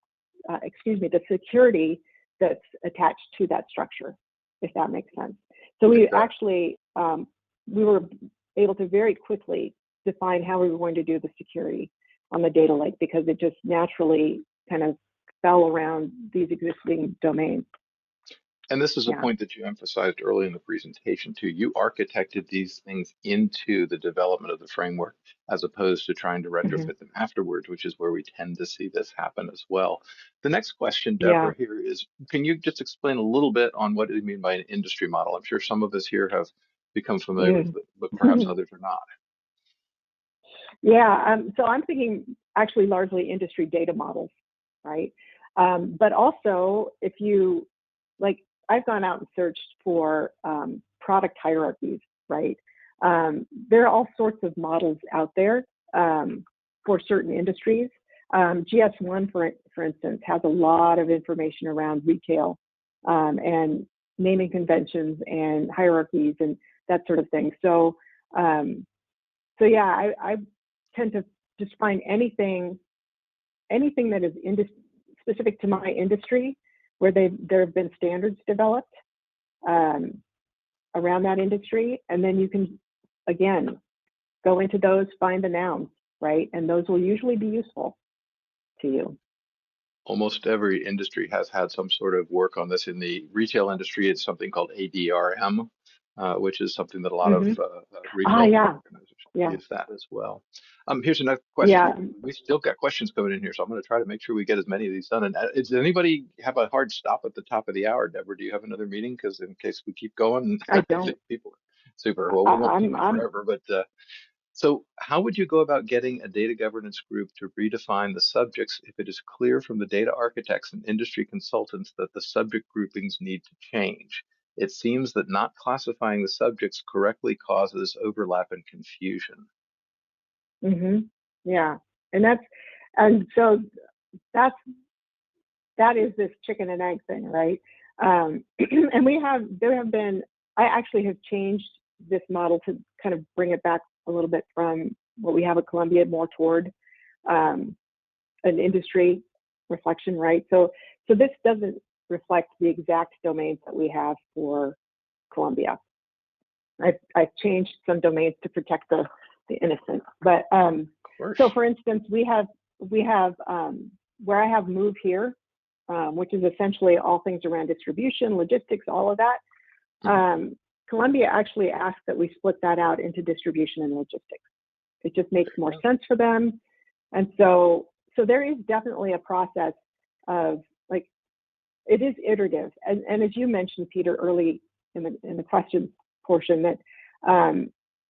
Speaker 4: the security that's attached to that structure, if that makes sense. So we actually, we were able to very quickly define how we were going to do the security on the data lake, because it just naturally kind of fell around these existing domains.
Speaker 3: And this is a point that you emphasized early in the presentation too. You architected these things into the development of the framework, as opposed to trying to retrofit them afterwards, which is where we tend to see this happen as well. The next question, Debra, here is, can you just explain a little bit on what you mean by an industry model? I'm sure some of us here have become familiar with it, but perhaps others are not.
Speaker 4: Yeah, so I'm thinking actually largely industry data models, right? But also, if you, like, I've gone out and searched for product hierarchies, right? There are all sorts of models out there for certain industries. GS1, for instance, has a lot of information around retail and naming conventions and hierarchies and that sort of thing. So, so yeah, I tend to just find anything that is specific to my industry, where there have been standards developed around that industry, and then you can, again, go into those, find the nouns, right? And those will usually be useful to you.
Speaker 3: Almost every industry has had some sort of work on this. In the retail industry, it's something called ADRM, which is something that a lot of retail organizations use that as well. Here's another question. We still got questions coming in here, so I'm going to try to make sure we get as many of these done. And does anybody have a hard stop at the top of the hour, Deborah? Do you have another meeting? Because in case we keep going,
Speaker 4: I don't.
Speaker 3: People, super. Well, we won't keep it forever, but. So how would you go about getting a data governance group to redefine the subjects if it is clear from the data architects and industry consultants that the subject groupings need to change? It seems that not classifying the subjects correctly causes overlap and confusion.
Speaker 4: Yeah, and so that is this chicken and egg thing, right? And I actually have changed this model to kind of bring it back a little bit from what we have at Columbia, more toward an industry reflection, right? So this doesn't reflect the exact domains that we have for Columbia. I've changed some domains to protect the innocent, but so for instance, we have where I have move here, which is essentially all things around distribution, logistics, all of that. Columbia actually asked that we split that out into distribution and logistics. It just makes more sense for them. And so there is definitely a process of, like, it is iterative. And as you mentioned, Peter, early in the questions portion, that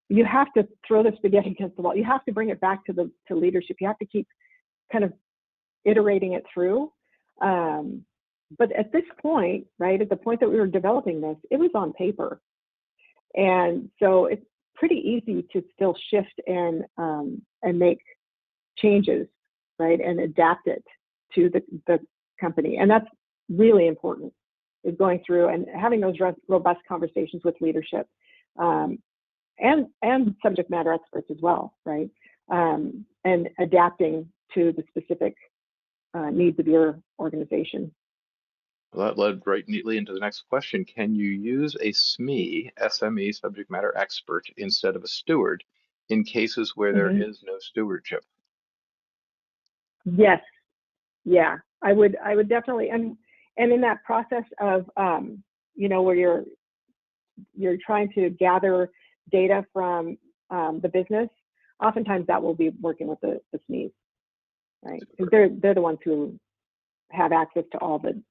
Speaker 4: you have to throw the spaghetti against the wall. You have to bring it back to leadership. You have to keep kind of iterating it through. But at this point, right, at the point that we were developing this, it was on paper. And so it's pretty easy to still shift and make changes, right, and adapt it to the company. And that's really important, is going through and having those robust conversations with leadership and subject matter experts as well, right, and adapting to the specific needs of your organization.
Speaker 3: Well, that led right neatly into the next question. Can you use a SME, subject matter expert, instead of a steward in cases where there is no stewardship?
Speaker 4: Yes. Yeah, I would definitely, and in that process of, where you're trying to gather data from the business, oftentimes that will be working with the SMEs, right? Because they're the ones who have access to all the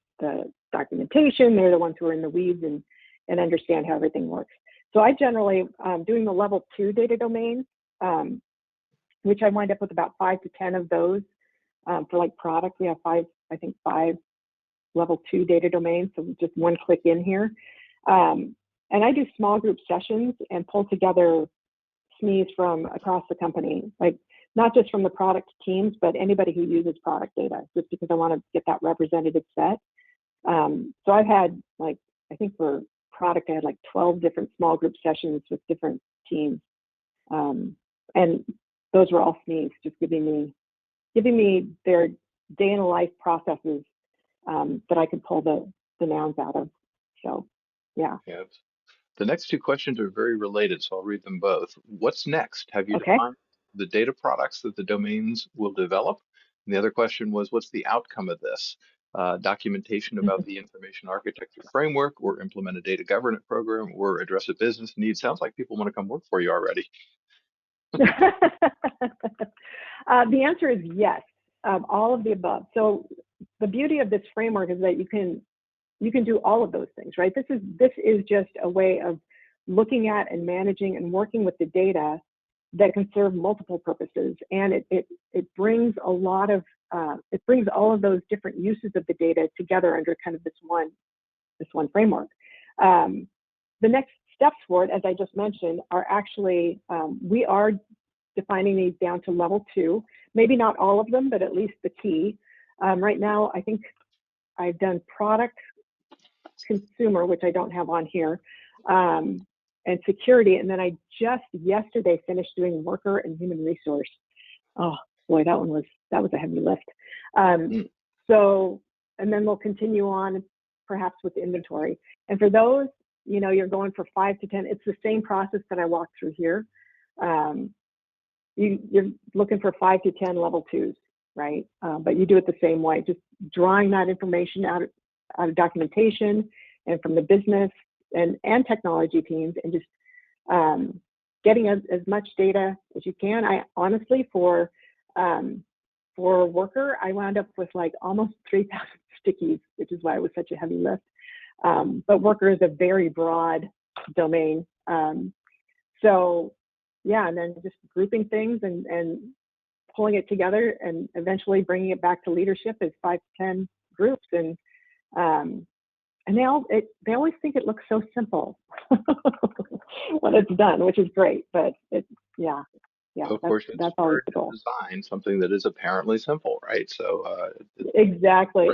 Speaker 4: documentation. They're the ones who are in the weeds and understand how everything works. So I generally, doing the level 2 data domains, which I wind up with about 5 to 10 of those for like product. We have 5 level 2 data domains, so just one click in here. And I do small group sessions and pull together SMEs from across the company, like not just from the product teams, but anybody who uses product data, just because I want to get that representative set. So I've had, like, I think for product, I had like 12 different small group sessions with different teams. And those were all SMEs, just giving me their day in the life processes that I could pull the nouns out of. So, yeah.
Speaker 3: The next 2 questions are very related, so I'll read them both. What's next? Have you defined the data products that the domains will develop? And the other question was, what's the outcome of this? Documentation about the information architecture framework, or implement a data governance program, or address a business need? Sounds like people want to come work for you already.
Speaker 4: The answer is yes, all of the above. So the beauty of this framework is that you can do all of those things, right? This is just a way of looking at and managing and working with the data that can serve multiple purposes, and it brings a lot of it brings all of those different uses of the data together under kind of this one framework. The next steps for it, as I just mentioned, are actually we are defining these down to level 2, maybe not all of them, but at least the key. Right now, I think I've done product, consumer, which I don't have on here, and and security. And then I just yesterday finished doing worker and human resource. Oh boy, that was a heavy lift. So, and then we'll continue on perhaps with inventory. And for those, you're going for 5 to 10. It's the same process that I walked through here. You're looking for 5 to 10 level 2s, right? But you do it the same way, just drawing that information out of documentation and from the business and technology teams, and just getting as much data as you can. I honestly, for worker, I wound up with like almost 3,000 stickies, which is why it was such a heavy lift. But worker is a very broad domain. So yeah, and then just grouping things and pulling it together and eventually bringing it back to leadership as 5 to 10 groups. And they always think it looks so simple when it's done, which is great. But yeah,
Speaker 3: of course,
Speaker 4: that's always the goal.
Speaker 3: Design something that is apparently simple, right? So
Speaker 4: exactly.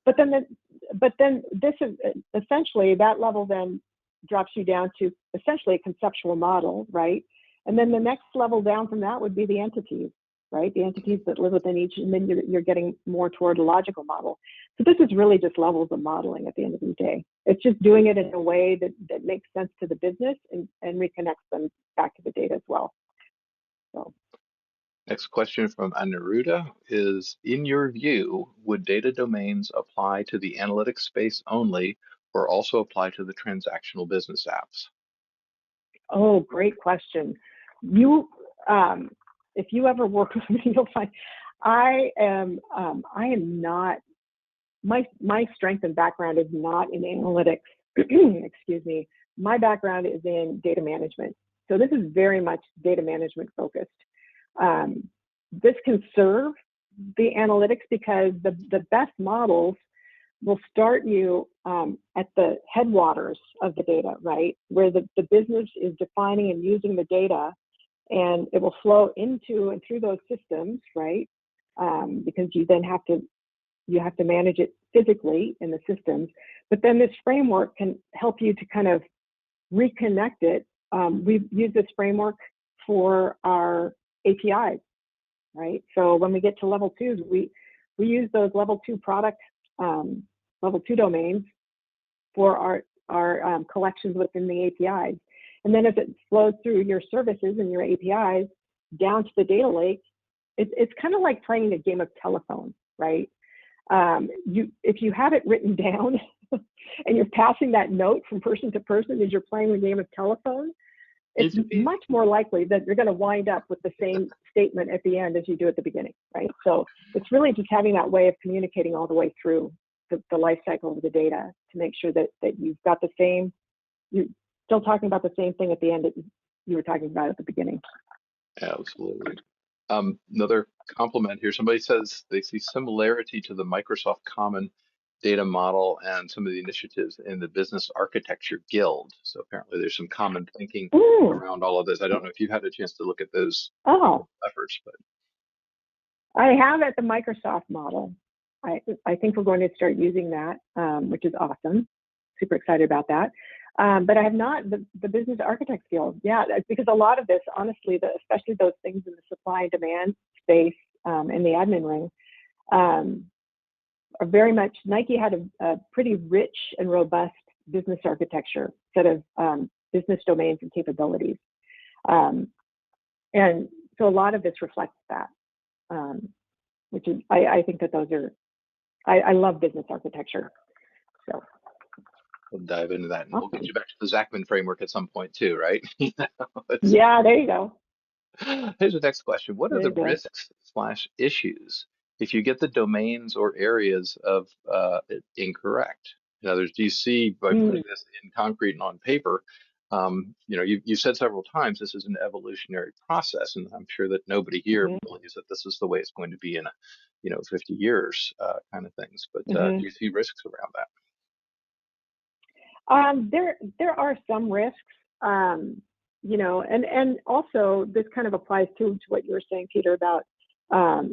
Speaker 4: But then this is essentially that level then drops you down to essentially a conceptual model, right? And then the next level down from that would be the entities, right? The entities that live within each, and then you're getting more toward a logical model. So this is really just levels of modeling at the end of the day. It's just doing it in a way that makes sense to the business and reconnects them back to the data as well. So.
Speaker 3: Next question from Aniruddha is, in your view, would data domains apply to the analytics space only or also apply to the transactional business apps?
Speaker 4: Oh, great question. If you ever work with me, you'll find I am not, my strength and background is not in analytics. Excuse me. My background is in data management. So this is very much data management focused. This can serve the analytics because the best models will start you at the headwaters of the data, right? Where the business is defining and using the data, and it will flow into and through those systems, right? Because you then have to manage it physically in the systems. But then this framework can help you to kind of reconnect it. We've used this framework for our APIs, right? So when we get to level 2s, we use those level 2 product, level 2 domains for our collections within the APIs. And then as it flows through your services and your APIs down to the data lake, it's kind of like playing a game of telephone, right? If you have it written down and you're passing that note from person to person as you're playing the game of telephone, it's much more likely that you're going to wind up with the same statement at the end as you do at the beginning, right? So it's really just having that way of communicating all the way through the life cycle of the data to make sure that you've got the same, you're still talking about the same thing at the end that you were talking about at the beginning.
Speaker 3: Absolutely. Another compliment here. Somebody says they see similarity to the Microsoft Common Data Model and some of the initiatives in the Business Architecture Guild. So apparently there's some common thinking around all of this. I don't know if you've had a chance to look at those efforts, but
Speaker 4: I have at the Microsoft model. I think we're going to start using that, which is awesome. Super excited about that. But I have not the Business Architects Guild. Yeah, because a lot of this, honestly, especially those things in the supply and demand space in the admin ring, are very much, Nike had a pretty rich and robust business architecture set of business domains and capabilities. And so a lot of this reflects that, which is, I think that those are, I love business architecture. So
Speaker 3: we'll dive into that, and we'll get you back to the Zachman framework at some point too, right?
Speaker 4: Yeah, there you go.
Speaker 3: Here's the next question. What are the risks/issues if you get the domains or areas of incorrect? In other words, do you see by putting this in concrete and on paper, you said several times this is an evolutionary process, and I'm sure that nobody here believes that this is the way it's going to be in 50 years kind of things. But do you see risks around that?
Speaker 4: There are some risks, and also this kind of applies to what you were saying, Peter, about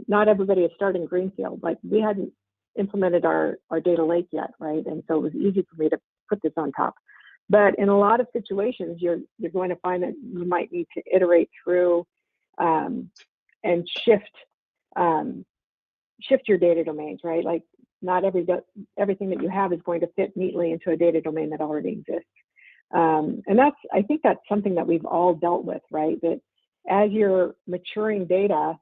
Speaker 4: not everybody is starting greenfield. Like we hadn't implemented our data lake yet, right? And so it was easy for me to put this on top. But in a lot of situations, you're going to find that you might need to iterate through and shift your data domains, right? Like not everything that you have is going to fit neatly into a data domain that already exists. And I think that's something that we've all dealt with, right? That as you're maturing data,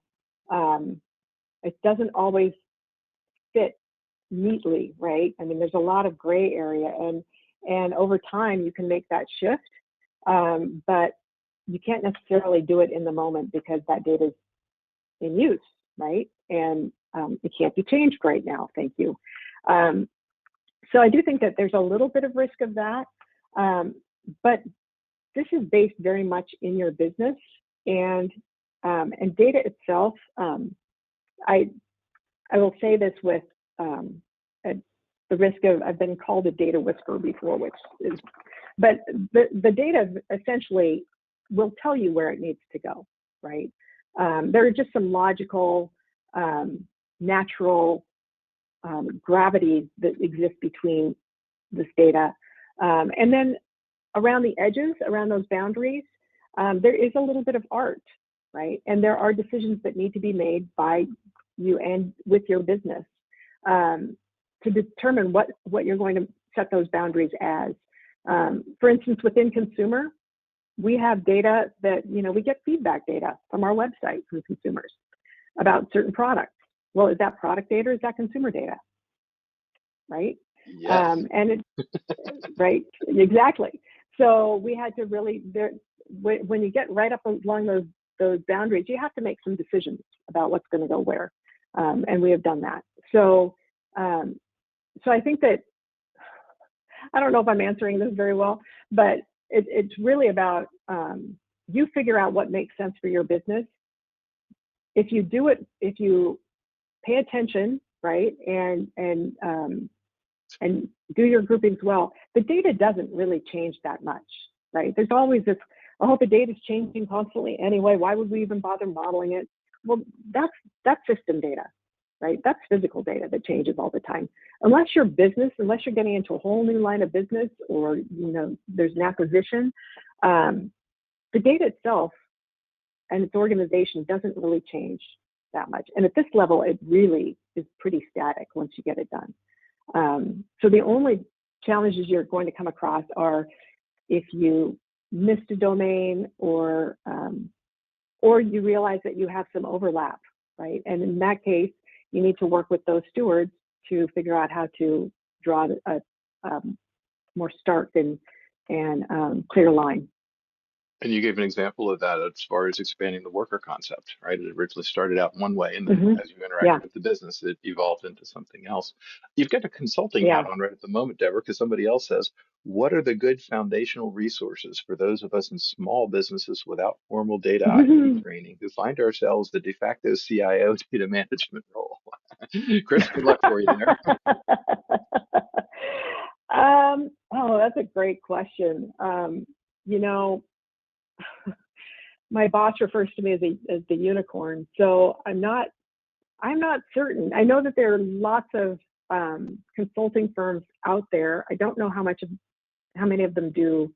Speaker 4: it doesn't always fit neatly, right? I mean, there's a lot of gray area, and over time you can make that shift, but you can't necessarily do it in the moment because that data is in use, right? And it can't be changed right now, thank you. So I do think that there's a little bit of risk of that, but this is based very much in your business, and data itself. I will say this with the risk of, I've been called a data whisperer before, but the data essentially will tell you where it needs to go, right? There are just some logical, natural gravity that exists between this data. And then around the edges, around those boundaries, there is a little bit of art, right? And there are decisions that need to be made by you and with your business to determine what you're going to set those boundaries as. For instance, within consumer, we have data that, we get feedback data from our website from consumers about certain products. Well, is that product data or is that consumer data? Right?
Speaker 3: Yes.
Speaker 4: Right, exactly. So we had to really, when you get right up along those boundaries, you have to make some decisions about what's going to go where. And we have done that. So I think that, I don't know if I'm answering this very well, but it's really about you figure out what makes sense for your business. If you pay attention, right, and do your groupings well, the data doesn't really change that much, right? There's always this, oh, the data's changing constantly anyway. Why would we even bother modeling it? Well, that's system data, right? That's physical data that changes all the time. Unless you're getting into a whole new line of business, or there's an acquisition, the data itself and its organization doesn't really change that much. And at this level, it really is pretty static once you get it done. So the only challenges you're going to come across are if you missed a domain, or you realize that you have some overlap, right? And in that case, you need to work with those stewards to figure out how to draw a more stark and clear line.
Speaker 3: And you gave an example of that as far as expanding the worker concept, right? It originally started out one way, and then as you interacted with the business, it evolved into something else. You've got a consulting hat on right at the moment, Debra, because somebody else says, what are the good foundational resources for those of us in small businesses without formal data IT training who find ourselves the de facto CIO data management role? Chris, good luck for you there.
Speaker 4: Oh, that's a great question. My boss refers to me as the unicorn, so I'm not certain. I know that there are lots of consulting firms out there. I don't know how many of them do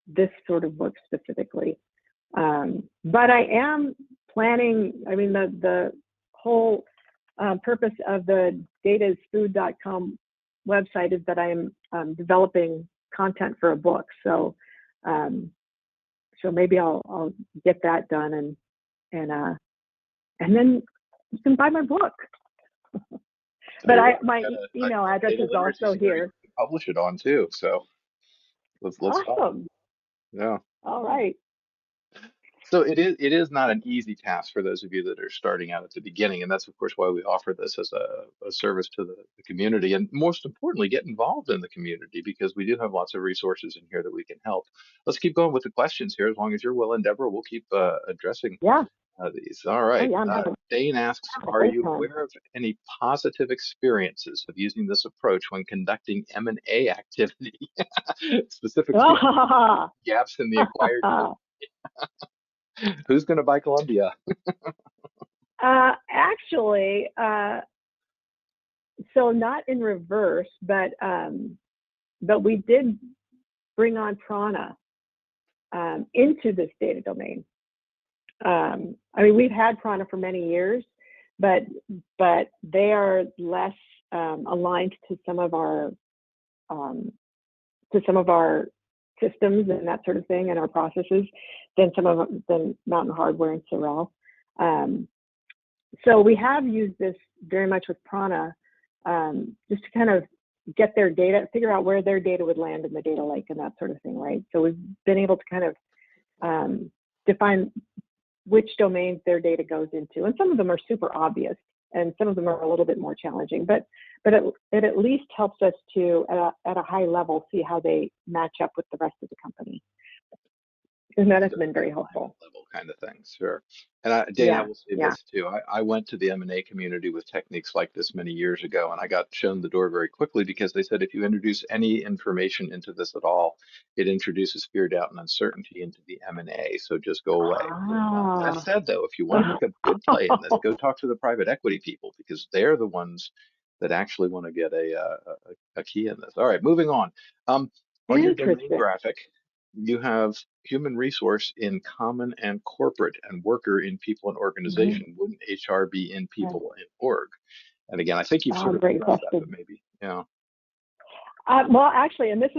Speaker 4: this sort of work specifically, but I am planning. I mean, the whole purpose of the datasfood.com website is that I'm developing content for a book. So maybe I'll get that done, and then you can buy my book. But my email address is also here.
Speaker 3: Publish it on too. So let's
Speaker 4: awesome.
Speaker 3: talk. Yeah.
Speaker 4: All right.
Speaker 3: So it is not an easy task for those of you that are starting out at the beginning, and that's of course why we offer this as a service to the community, and most importantly, get involved in the community, because we do have lots of resources in here that we can help. Let's keep going with the questions here. As long as you're willing, Debra, we'll keep addressing these. All right. Dane asks, are you aware of any positive experiences of using this approach when conducting M&A activity, specifically gaps in the acquired? Who's going to buy Columbia?
Speaker 4: Actually, so not in reverse, but we did bring on Prana into this data domain. I mean, we've had Prana for many years, but they are less aligned to some of our systems and that sort of thing and our processes than Mountain Hardware and Sorrel. So we have used this very much with Prana, just to kind of get their data, figure out where their data would land in the data lake and that sort of thing, right? So we've been able to kind of define which domains their data goes into. And some of them are super obvious and some of them are a little bit more challenging, but it at least helps us to, at a high level, see how they match up with the rest of the company. And that has been very helpful.
Speaker 3: Level kind of thing, sure. And Dana, I will say
Speaker 4: Yeah.
Speaker 3: this too. I went to the M&A community with techniques like this many years ago, and I got shown the door very quickly because they said if you introduce any information into this at all, it introduces fear, doubt, and uncertainty into the M&A. So just go away. That said, though, if you want to make a good play in this, go talk to the private equity people because they're the ones that actually want to get a key in this. All right, moving on. On your domain graphic, you have human resource in common and corporate and worker in people and organization.
Speaker 4: Mm-hmm.
Speaker 3: Wouldn't HR be in people in org? And again, I think you've sort of addressed that, but maybe, yeah.
Speaker 4: Well, actually, and this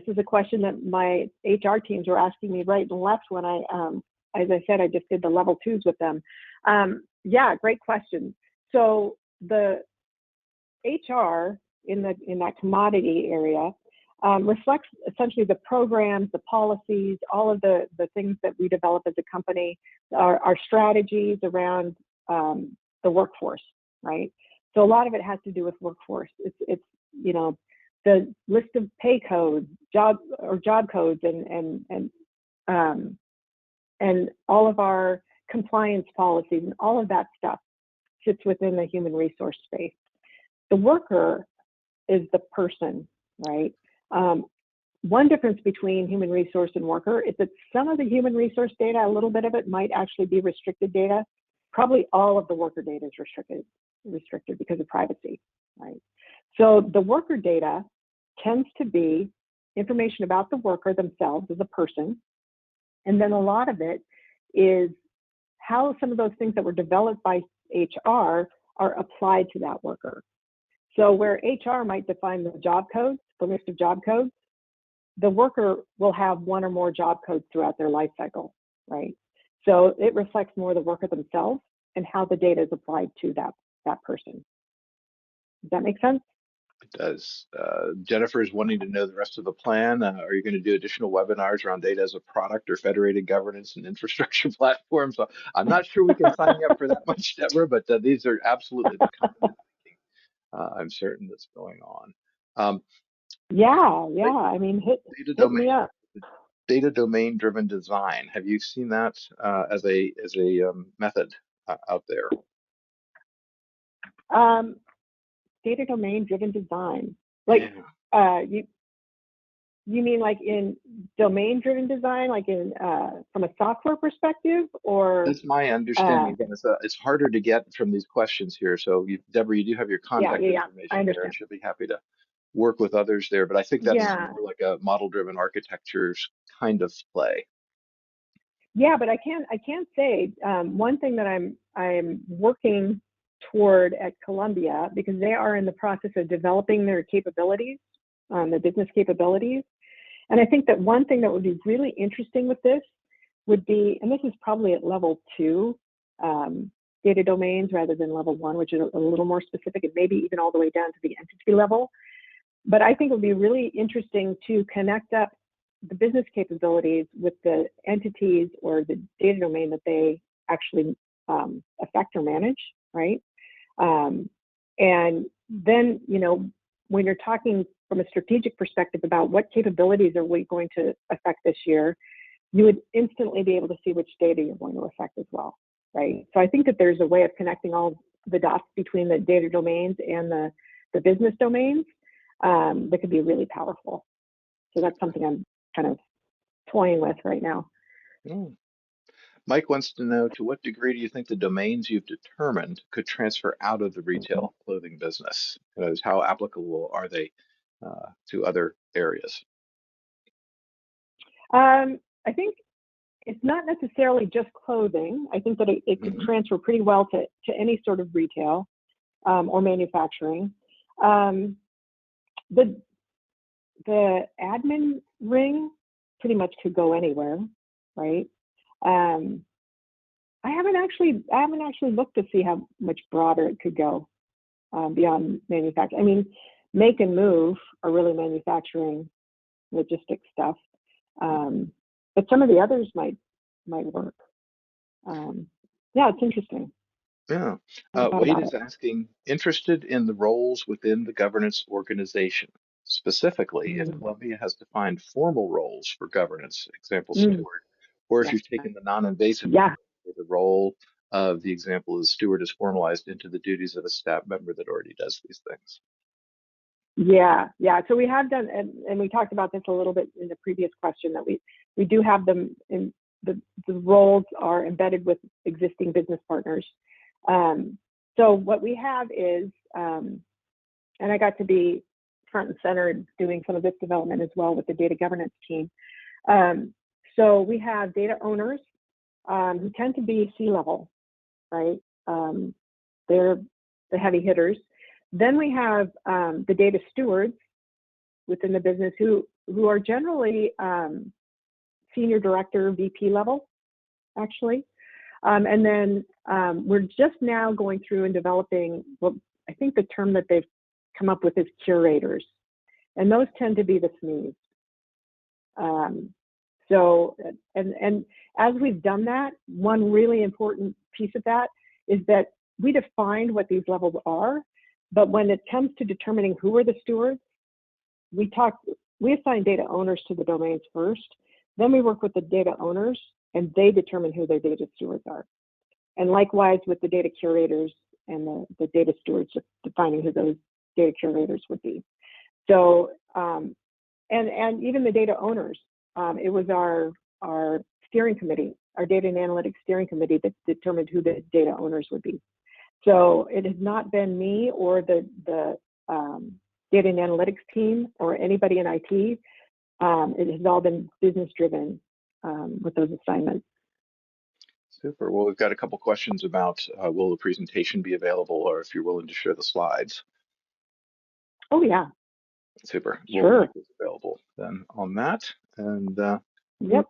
Speaker 4: is a question that my HR teams were asking me right and left when I, as I said, I just did the level 2s with them. Yeah, great question. So the HR in that commodity area reflects essentially the programs, the policies, all of the things that we develop as a company, our strategies around the workforce, right? So a lot of it has to do with workforce. It's you know, the list of pay codes, job codes, and all of our compliance policies and all of that stuff sits within the human resource space. The worker is the person, right? One difference between human resource and worker is that some of the human resource data, a little bit of it might actually be restricted data. Probably all of the worker data is restricted because of privacy, right? So the worker data tends to be information about the worker themselves as a person. And then a lot of it is how some of those things that were developed by HR are applied to that worker. So where HR might define the job codes, the list of job codes, the worker will have one or more job codes throughout their life cycle, right? So it reflects more the worker themselves and how the data is applied to that person. Does that make sense?
Speaker 3: It does. Jennifer is wanting to know the rest of the plan. Are you going to do additional webinars around data as a product or federated governance and infrastructure platforms? So I'm not sure we can sign you up for that much, Deborah, but these are absolutely the kind of thinking I'm certain that's going on.
Speaker 4: Yeah. I mean, hit me up.
Speaker 3: Data domain driven design. Have you seen that as a method out there?
Speaker 4: Data domain driven design, like you mean like in domain driven design, like in from a software perspective, or?
Speaker 3: That's my understanding. Again, it's harder to get from these questions here. So Deborah, you do have your contact information there, and she'll be happy to work with others there. But I think that's more like a model driven architecture's kind of play.
Speaker 4: Yeah, but I can say one thing that I'm working toward at Columbia, because they are in the process of developing their capabilities, the business capabilities. And I think that one thing that would be really interesting with this would be, and this is probably at level 2 data domains rather than level 1, which is a little more specific, and maybe even all the way down to the entity level. But I think it would be really interesting to connect up the business capabilities with the entities or the data domain that they actually affect or manage, right? And then, you know, when you're talking from a strategic perspective about what capabilities are we going to affect this year, you would instantly be able to see which data you're going to affect as well, right? So I think that there's a way of connecting all the dots between the data domains and the business domains that could be really powerful. So that's something I'm kind of toying with right now.
Speaker 3: Mike wants to know, to what degree do you think the domains you've determined could transfer out of the retail clothing business? How applicable are they to other areas?
Speaker 4: I think it's not necessarily just clothing. I think that it could transfer pretty well to any sort of retail or manufacturing. The admin ring pretty much could go anywhere, right? I haven't actually looked to see how much broader it could go beyond manufacturing. I mean, make and move are really manufacturing logistics stuff, but some of the others might work. Yeah, it's interesting.
Speaker 3: Yeah. Wade is asking, interested in the roles within the governance organization, specifically if Columbia has defined formal roles for governance, example steward, or if you've taken the non-invasive approach where the role of the example as steward is formalized into the duties of a staff member that already does these things.
Speaker 4: Yeah. So we have done, and we talked about this a little bit in the previous question, that we do have them in the roles are embedded with existing business partners. So what we have is, and I got to be front and center doing some of this development as well with the data governance team. So we have data owners who tend to be C-level, right? They're the heavy hitters. Then we have the data stewards within the business who are generally senior director, VP level, actually. And then we're just now going through and developing what I think the term that they've come up with is curators. And those tend to be the SMEs. So, and as we've done that, one really important piece of that is that we defined what these levels are, but when it comes to determining who are the stewards, we assign data owners to the domains first, then we work with the data owners and they determine who their data stewards are. And likewise with the data curators and the data stewards, defining who those data curators would be. So, and even the data owners, it was our steering committee, our data and analytics steering committee that determined who the data owners would be. So it has not been me or the data and analytics team or anybody in IT. It has all been business driven with those assignments.
Speaker 3: Super. Well, we've got a couple questions about will the presentation be available, or if you're willing to share the slides.
Speaker 4: Oh yeah.
Speaker 3: Super.
Speaker 4: Sure.
Speaker 3: We'll make this available then on that. And
Speaker 4: yep.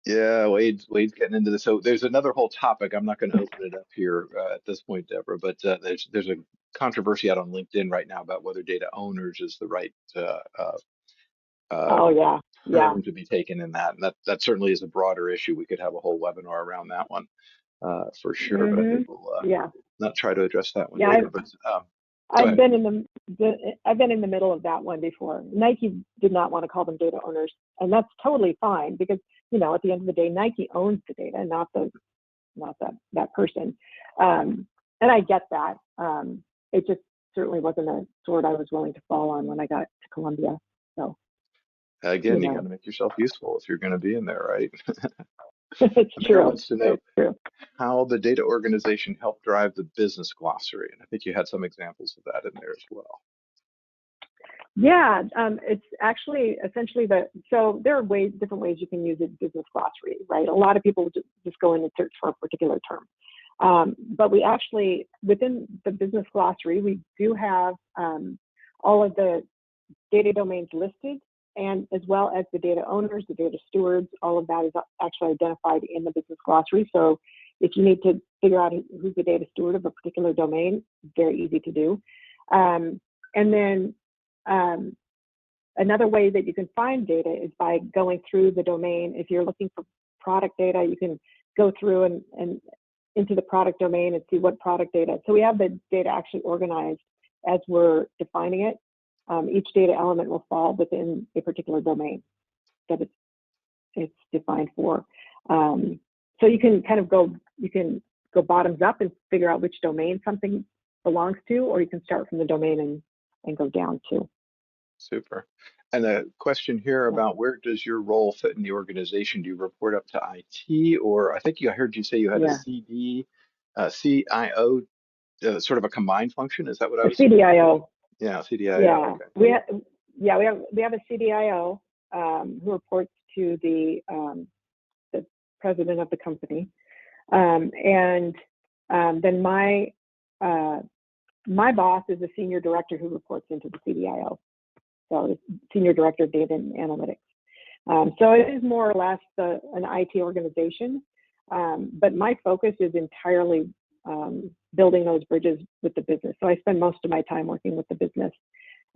Speaker 3: Yeah, Wade's getting into this. So there's another whole topic. I'm not going to open it up here at this point, Deborah, but there's a controversy out on LinkedIn right now about whether data owners is the right term to be taken in that. And that certainly is a broader issue. We could have a whole webinar around that one for sure. But I think we'll not try to address that one later.
Speaker 4: I've been in the middle of that one before. Nike did not want to call them data owners, and that's totally fine because at the end of the day, Nike owns the data, not that person. And I get that. It just certainly wasn't a sword I was willing to fall on when I got to Columbia. So
Speaker 3: again, you got to make yourself useful if you're going to be in there, right?
Speaker 4: It's true.
Speaker 3: Wants to know how the data organization helped drive the business glossary, and I think you had some examples of that in there as well.
Speaker 4: Yeah, it's actually essentially so there are different ways you can use a business glossary, right? A lot of people just go in and search for a particular term. But we actually, within the business glossary, we do have all of the data domains listed, and as well as the data owners, the data stewards, all of that is actually identified in the business glossary. So if you need to figure out who's the data steward of a particular domain, very easy to do. And then another way that you can find data is by going through the domain. If you're looking for product data, you can go through and into the product domain and see what product data. So we have the data actually organized as we're defining it. Each data element will fall within a particular domain that it's defined for. So you can kind of go bottoms up and figure out which domain something belongs to, or you can start from the domain and go down to.
Speaker 3: Super. And a question here about where does your role fit in the organization? Do you report up to IT, or I heard you say you had a CD, CIO, sort of a combined function? Is that what I was?
Speaker 4: CDIO.
Speaker 3: Yeah, CDIO.
Speaker 4: Yeah,
Speaker 3: okay.
Speaker 4: we have a CDIO, who reports to the president of the company. Then my boss is a senior director who reports into the CDIO, so the senior director of data and analytics. So it is more or less an IT organization, but my focus is entirely building those bridges with the business. So I spend most of my time working with the business.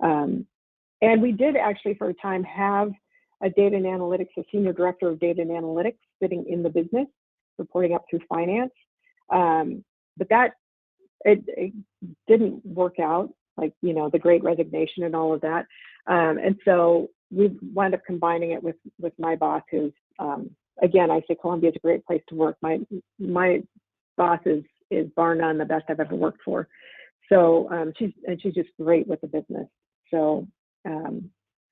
Speaker 4: And we did actually for a time have a data and analytics, a senior director of data and analytics sitting in the business, reporting up through finance. But that, it didn't work out, like, you know, the great resignation and all of that. And so we wound up combining it with my boss, who's, again, I say Columbia is a great place to work. My boss is bar none the best I've ever worked for. So she's just great with the business. So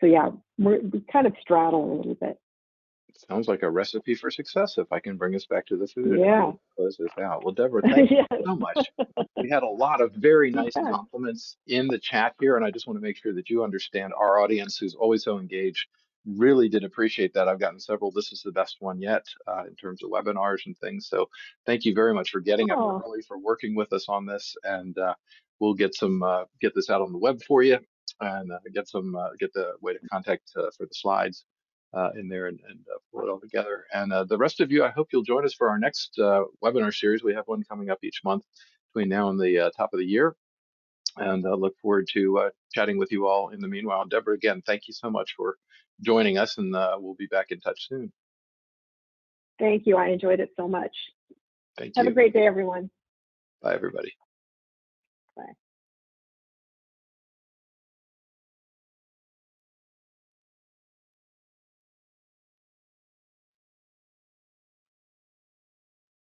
Speaker 4: yeah, we kind of straddle a little bit.
Speaker 3: Sounds like a recipe for success if I can bring us back to the food
Speaker 4: Yeah.
Speaker 3: and close this out. Well, Deborah, thank you
Speaker 4: Yes.
Speaker 3: so much. We had a lot of very nice
Speaker 4: Yeah.
Speaker 3: compliments in the chat here, and I just want to make sure that you understand our audience who's always so engaged. Really did appreciate that. I've gotten several. This is the best one yet in terms of webinars and things. So thank you very much for getting up early, for working with us on this, and we'll get this out on the web for you, and get the way to contact for the slides in there and pull it all together. And the rest of you, I hope you'll join us for our next webinar series. We have one coming up each month between now and the top of the year. And look forward to chatting with you all in the meanwhile. Deborah, again, thank you so much for joining us, and we'll be back in touch soon.
Speaker 4: Thank you. I enjoyed it so much.
Speaker 3: Thank you.
Speaker 4: Have a great day, everyone.
Speaker 3: Bye, everybody.
Speaker 4: Bye.